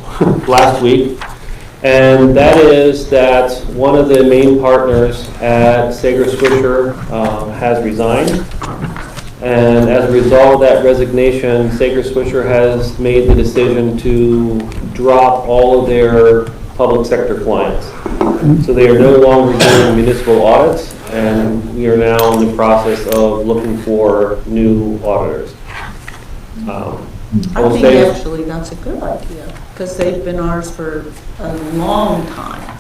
last week, and that is that one of the main partners at Sager Swisher has resigned. And as a result of that resignation, Sager Swisher has made the decision to drop all of their public sector clients. So they are no longer doing municipal audits, and we are now in the process of looking for new auditors. I think actually that's a good idea, because they've been ours for a long time.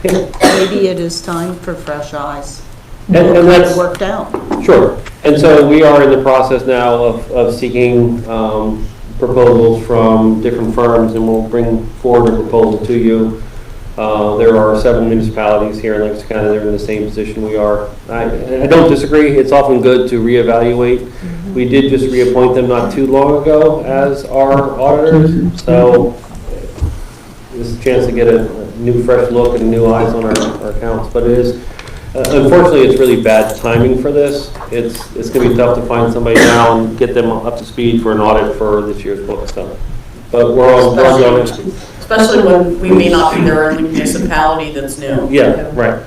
Maybe it is time for fresh eyes. And that's worked out. Sure. And so we are in the process now of seeking proposals from different firms, and we'll bring forward a proposal to you. There are several municipalities here in Lancaster County that are in the same position we are. I don't disagree. It's often good to reevaluate. We did just reappoint them not too long ago as our auditors, so this is a chance to get a new fresh look and new eyes on our accounts. But it is, unfortunately, it's really bad timing for this. It's going to be tough to find somebody now and get them up to speed for an audit for this year's book stuff. But we're all on it. Especially when we may not be their only municipality that's new. Yeah, right.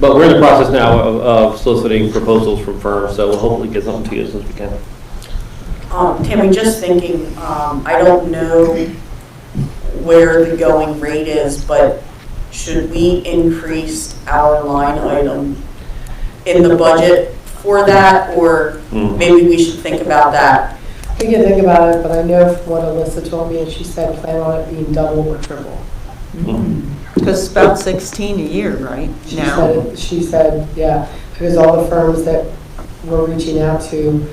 But we're in the process now of soliciting proposals from firms, so we'll hopefully get something to you as soon as we can. Tammy, just thinking, I don't know where the going rate is, but should we increase our line item in the budget for that, or maybe we should think about that? We can think about it, but I know from what Alyssa told me, and she said plan on it being double or triple. Because it's about 16 a year, right? She said, yeah, because all the firms that we're reaching out to,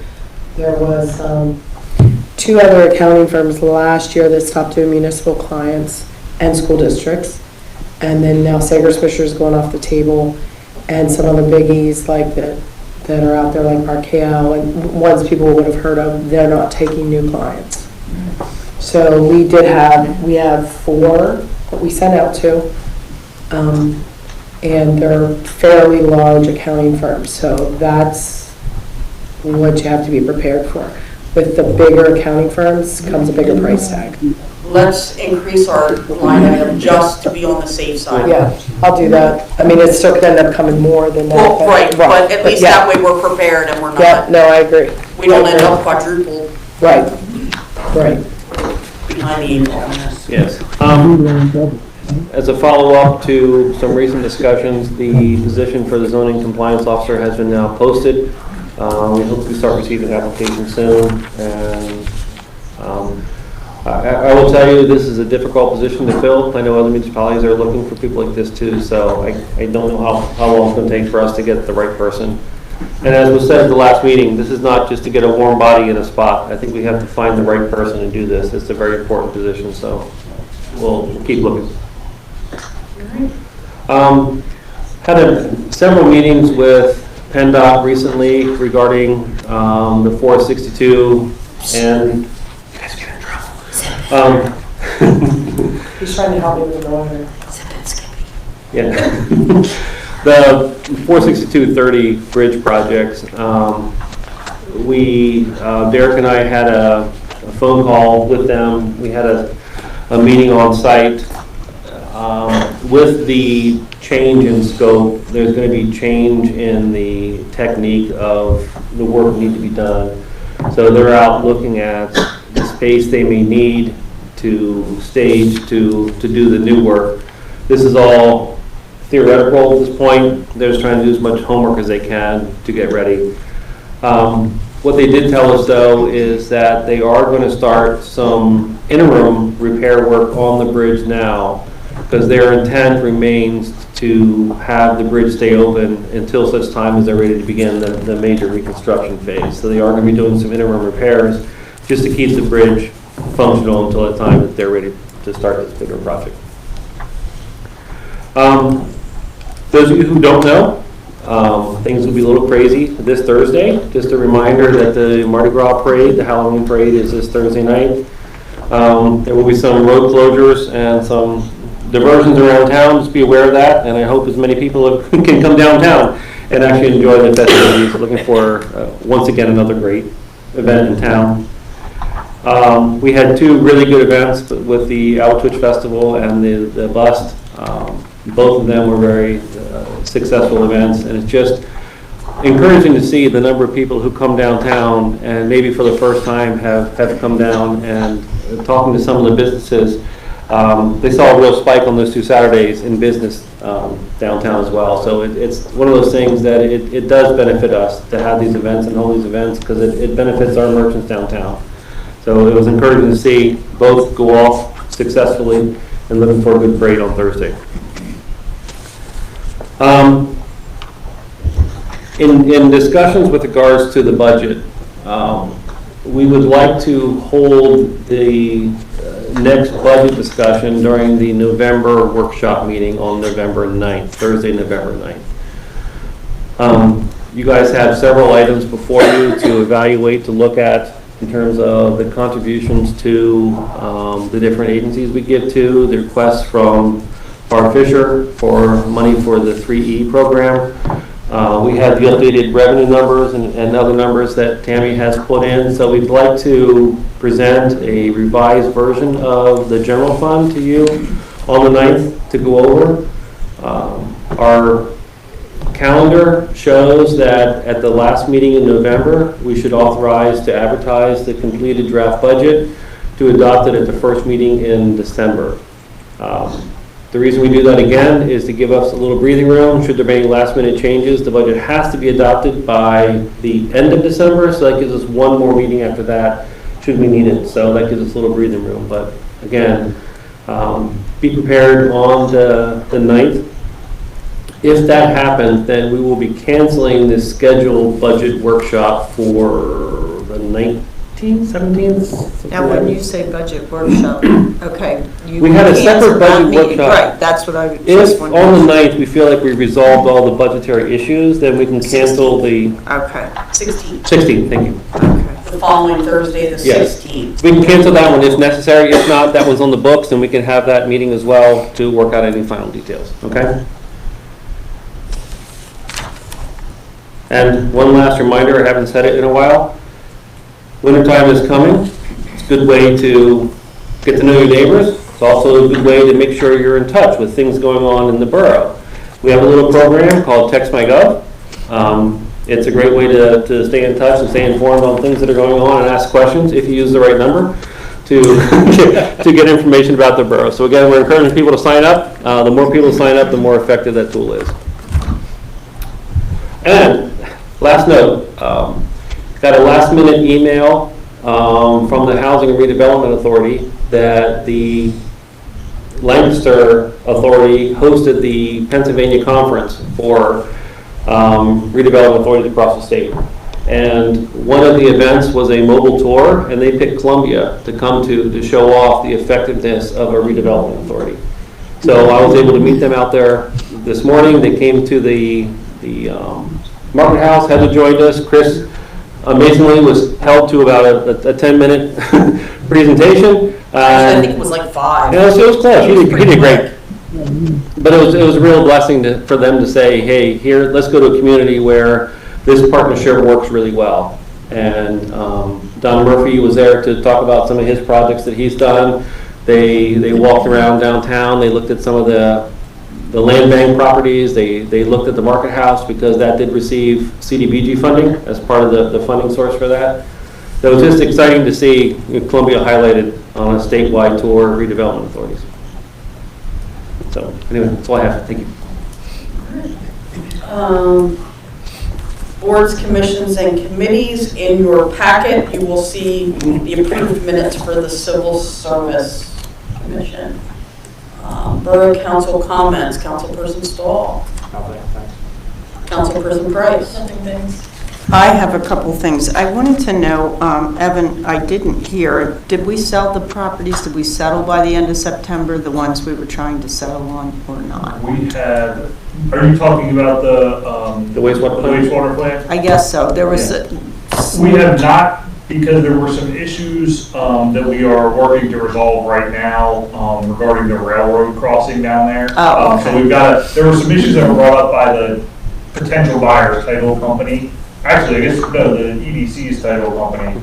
there was 2 other accounting firms last year that stopped doing municipal clients and school districts. And then now Sager Swisher's going off the table, and some other biggies like that are out there like Parkale and ones people would have heard of, they're not taking new clients. So we have 4 that we sent out to, and they're fairly large accounting firms. So that's what you have to be prepared for. With the bigger accounting firms comes a bigger price tag. Let's increase our line item just to be on the safe side. Yeah, I'll do that. I mean, it's still gonna end up coming more than that. Well, right, but at least that way we're prepared and we're Yeah, not, no, I agree. we don't end up quadruple Right, right. behind the 8 ball. Yes. As a follow-up to some recent discussions, the position for the zoning compliance officer has been now posted. We hope to start receiving applications soon, and I will tell you, this is a difficult position to fill. I know other municipalities are looking for people like this too, so I don't know how long it's going to take for us to get the right person. And as was said at the last meeting, this is not just to get a warm body in a spot. I think we have to find the right person and do this. It's a very important position, so we'll keep looking. Had several meetings with PennDOT recently regarding the 462 and He's trying to help me with the water. yeah. The 46230 bridge projects. Derek and I had a phone call with them. We had a meeting on site. With the change in scope, there's going to be change in the technique of the work that needs to be done. So they're out looking at the space they may need to stage to do the new work. This is all theoretical at this point. They're just trying to do as much homework as they can to get ready. What they did tell us though is that they are going to start some interim repair work on the bridge now, because their intent remains to have the bridge stay open until such time as they're ready to begin the major reconstruction phase. So they are going to be doing some interim repairs just to keep the bridge functional until the time that they're ready to start this bigger project. Those of you who don't know, things will be a little crazy this Thursday. Just a reminder that the Mardi Gras parade, the Halloween parade, is this Thursday night. There will be some road closures and some diversions around town. Just be aware of that, and I hope as many people can come downtown and actually enjoy the festivities. Looking for, once again, another great event in town. We had 2 really good events with the Owl Twitch Festival and the Bust. Both of them were very successful events, and it's just encouraging to see the number of people who come downtown and maybe for the first time have come down, and talking to some of the businesses, they saw a real spike on those 2 Saturdays in business downtown as well. So it's one of those things that it does benefit us to have these events and hold these events, because it benefits our merchants downtown. So it was encouraging to see both go off successfully, and looking for a good parade on Thursday. In discussions with regards to the budget, we would like to hold the next budget discussion during the November workshop meeting on November 9th, Thursday, November 9th. You guys have several items before you to evaluate, to look at in terms of the contributions to the different agencies we give to, the requests from Barb Fisher for money for the 3E program. We have the updated revenue numbers and other numbers that Tammy has put in. So we'd like to present a revised version of the general fund to you on the 9th to go over. Our calendar shows that at the last meeting in November, we should authorize to advertise the completed draft budget to adopt it at the first meeting in December. The reason we do that again is to give us a little breathing room. Should there be any last minute changes, the budget has to be adopted by the end of December, so that gives us one more meeting after that, should we need it. So that gives us a little breathing room. But again, be prepared on the 9th. If that happens, then we will be canceling this scheduled budget workshop for the 19th, 17th? Now, when you say budget workshop, okay. you We had a cancel separate that budget meeting. workshop. Right, that's what I If just wanted. on the 9th, we feel like we resolved all the budgetary issues, then we can cancel the Okay. 16th, thank you. The following Thursday, the Yes. 16th. We can cancel that one if necessary. If not, that one's on the books, and we can have that meeting as well to work out any final details, okay? And one last reminder, I haven't said it in a while. Wintertime is coming. It's a good way to get to know your neighbors. It's also a good way to make sure you're in touch with things going on in the borough. We have a little program called Text My Gov. It's a great way to stay in touch and stay informed on things that are going on and ask questions if you use the right number to to get information about the borough. So again, we're encouraging people to sign up. The more people sign up, the more effective that tool is. And last note, got a last minute email from the Housing and Redevelopment Authority that the Lancaster Authority hosted the Pennsylvania Conference for redevelopment authorities across the state. And one of the events was a mobile tour, and they picked Columbia to come to show off the effectiveness of a redevelopment authority. So I was able to meet them out there this morning. They came to the Market House, Heather joined us. Chris amazingly was held to about a 10-minute presentation. I think it was like 5. Yeah, so it was close. He did great. But it was a real blessing for them to say, hey, here, let's go to a community where this partnership works really well. And Don Murphy was there to talk about some of his projects that he's done. They walked around downtown. They looked at some of the land bank properties. They looked at the Market House because that did receive CDBG funding as part of the funding source for that. So it was just exciting to see Columbia highlighted on a statewide tour of redevelopment authorities. So anyway, that's all I have. Thank you. Boards, commissions, and committees. In your packet, you will see the approved minutes for the Civil Service Commission. Borough Council comments. Councilperson Stahl. Councilperson Price. I have a couple things. I wanted to know, Evan, I didn't hear, did we sell the properties? Did we settle by the end of September, the ones we were trying to settle on, or not? We had, are you talking about the wastewater plant? I guess so. There was We have not, because there were some issues that we are working to resolve right now regarding the railroad crossing down there. Oh, okay. So we've got, there were some issues that were brought up by the potential buyer's title company. Actually, I guess, no, the EDC's title company.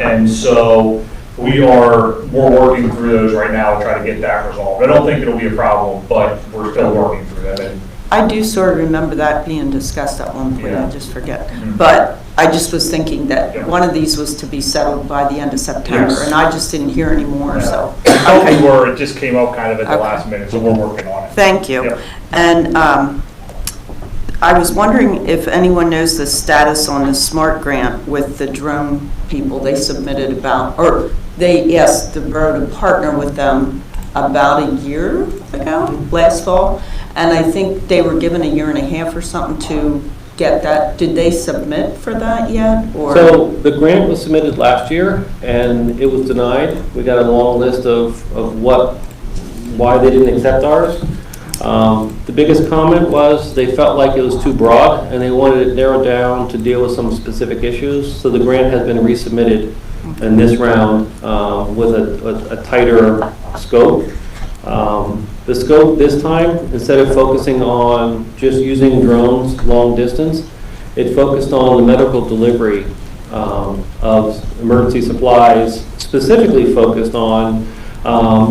And so we're working through those right now to try to get that resolved. I don't think it'll be a problem, but we're still working through that. And I do sort of remember that being discussed at one point, I just forget. Mm-hmm. But I just was thinking that one of these was to be settled by the end of September, Yes. and I just didn't hear any more, so. I thought we were, it just came up kind of at the last minute, so we're working on it. Thank you. Yep. And I was wondering if anyone knows the status on the SMART grant with the drone people they submitted about, or they asked the borough to partner with them about a year ago, last fall. And I think they were given a year and a half or something to get that. Did they submit for that yet? Or? So the grant was submitted last year and it was denied. We got a long list of why they didn't accept ours. The biggest comment was they felt like it was too broad and they wanted it narrowed down to deal with some specific issues. So the grant has been resubmitted in this round with a tighter scope. The scope this time, instead of focusing on just using drones long distance, it focused on the medical delivery of emergency supplies, specifically focused on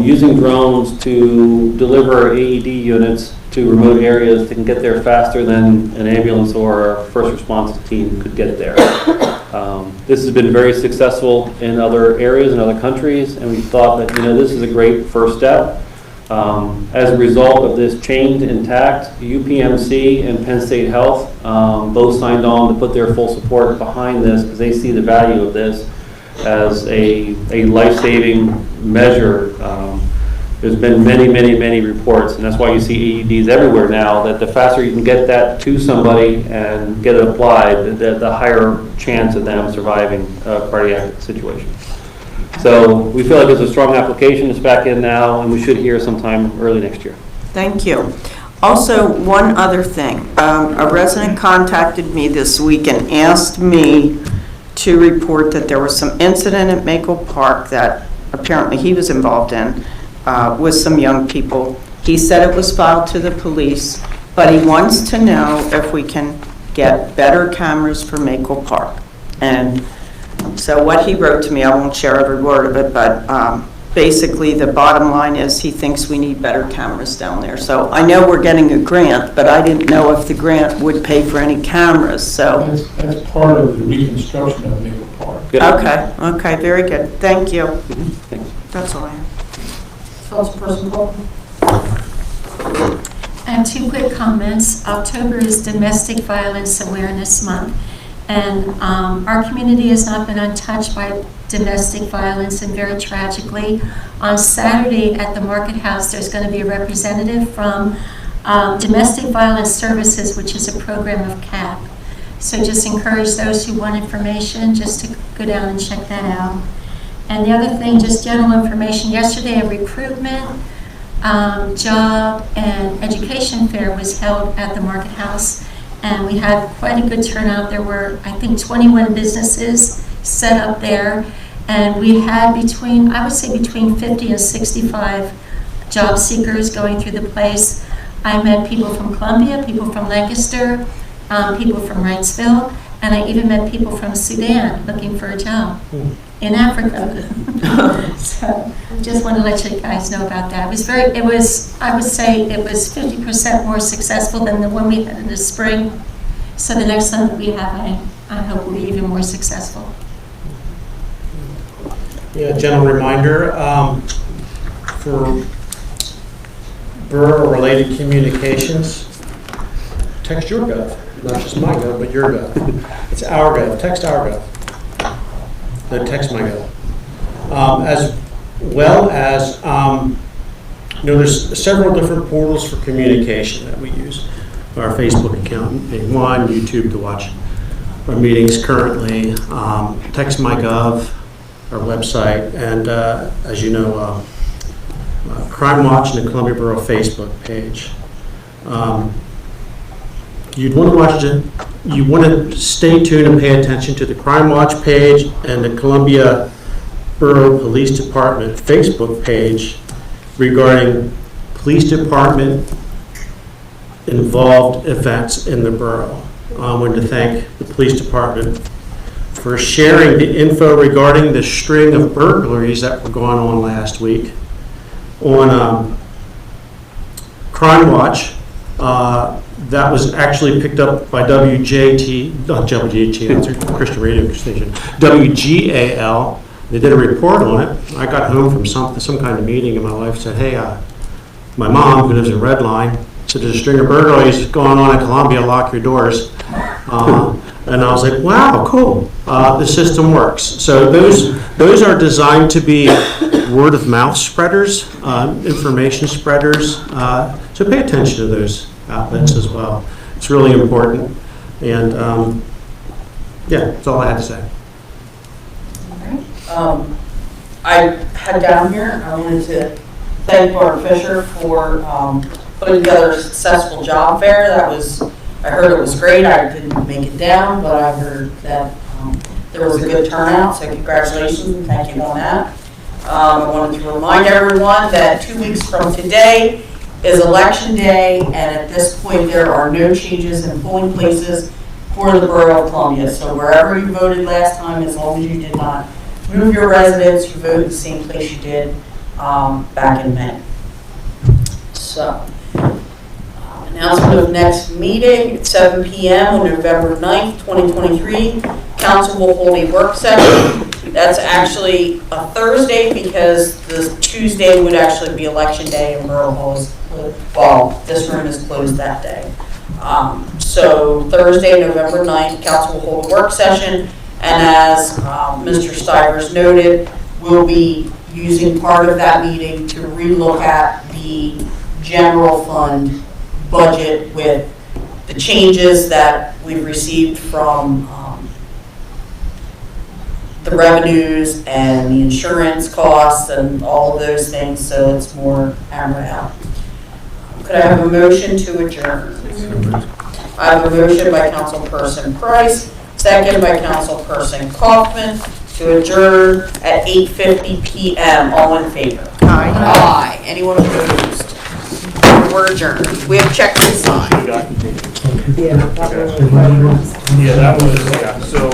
using drones to deliver AED units to remote areas that can get there faster than an ambulance or a first response team could get there. This has been very successful in other areas, in other countries, and we thought that, this is a great first step. As a result of this change in tact, UPMC and Penn State Health both signed on to put their full support behind this because they see the value of this as a life-saving measure. There's been many reports, and that's why you see AEDs everywhere now, that the faster you can get that to somebody and get it applied, the higher chance of them surviving a cardiac situation. So we feel like it's a strong application. It's back in now, and we should hear sometime early next year. Thank you. Also, one other thing. A resident contacted me this week and asked me to report that there was some incident at Maple Park that apparently he was involved in with some young people. He said it was filed to the police, but he wants to know if we can get better cameras for Maple Park. And so what he wrote to me, I won't share every word of it, but basically the bottom line is he thinks we need better cameras down there. So I know we're getting a grant, but I didn't know if the grant would pay for any cameras, so. That's part of the reconstruction of Maple Park. Okay, very good. Thank you. Thanks. That's all I have. Councilperson Bolton? I have two quick comments. October is Domestic Violence Awareness Month, and our community has not been untouched by domestic violence, and very tragically, on Saturday at the Market House, there's going to be a representative from Domestic Violence Services, which is a program of CAP. So just encourage those who want information just to go down and check that out. And the other thing, just general information, yesterday a recruitment, job, and education fair was held at the Market House, and we had quite a good turnout. There were, I think, 21 businesses set up there, and we had I would say between 50 and 65 job seekers going through the place. I met people from Columbia, people from Lancaster, people from Wrightsville, and I even met people from Sudan looking for a job in Africa. So just want to let you guys know about that. I would say it was 50% more successful than the one we had in the spring. So the next one that we have, I hope will be even more successful. Yeah, general reminder, for borough-related communications, text your Gov, not just my Gov, but your Gov. It's our Gov, text our Gov. The text my Gov. As well as, there's several different portals for communication that we use. Our Facebook account being one, YouTube to watch our meetings currently, text my Gov, our website, and as you know, Crime Watch and the Columbia Borough Facebook page. You'd want to watch it. You want to stay tuned and pay attention to the Crime Watch page and the Columbia Borough Police Department Facebook page regarding police department involved events in the borough. I wanted to thank the police department for sharing the info regarding the string of burglaries that were going on last week on Crime Watch. That was actually picked up by WJT, not WJT, that's a Christian radio station, WGAL. They did a report on it. I got home from some kind of meeting and my wife said, hey, my mom, who lives in Redline, said there's a string of burglaries going on in Columbia, lock your doors. And I was like, wow, cool. The system works. So those are designed to be word of mouth spreaders, information spreaders. So pay attention to those outlets as well. It's really important. And yeah, that's all I had to say. I had down here, I wanted to thank Bart Fisher for putting together a successful job fair. I heard it was great. I didn't make it down, but I heard that there was a good turnout, so congratulations and thank you on that. I wanted to remind everyone that 2 weeks from today is Election Day, and at this point there are no changes in polling places for the Borough of Columbia. So wherever you voted last time, as long as you did not move your residence, you voted the same place you did back in May. So Announcement of next meeting at 7 PM on November 9th, 2023. Council will hold a work session. That's actually a Thursday because the Tuesday would actually be election day and Borough Hall is, well, this room is closed that day. So Thursday, November 9th, council will hold a work session. And as Mr. Stivers noted, we'll be using part of that meeting to relook at the general fund budget with the changes that we've received from the revenues and the insurance costs and all of those things, so it's more hammered out. Could I have a motion to adjourn? I have a motion by Councilperson Price, second by Councilperson Kaufman, to adjourn at 8:50 PM. All in favor? Aye. Aye. Anyone opposed? We're adjourned. We have checked this side. Yeah, that was, so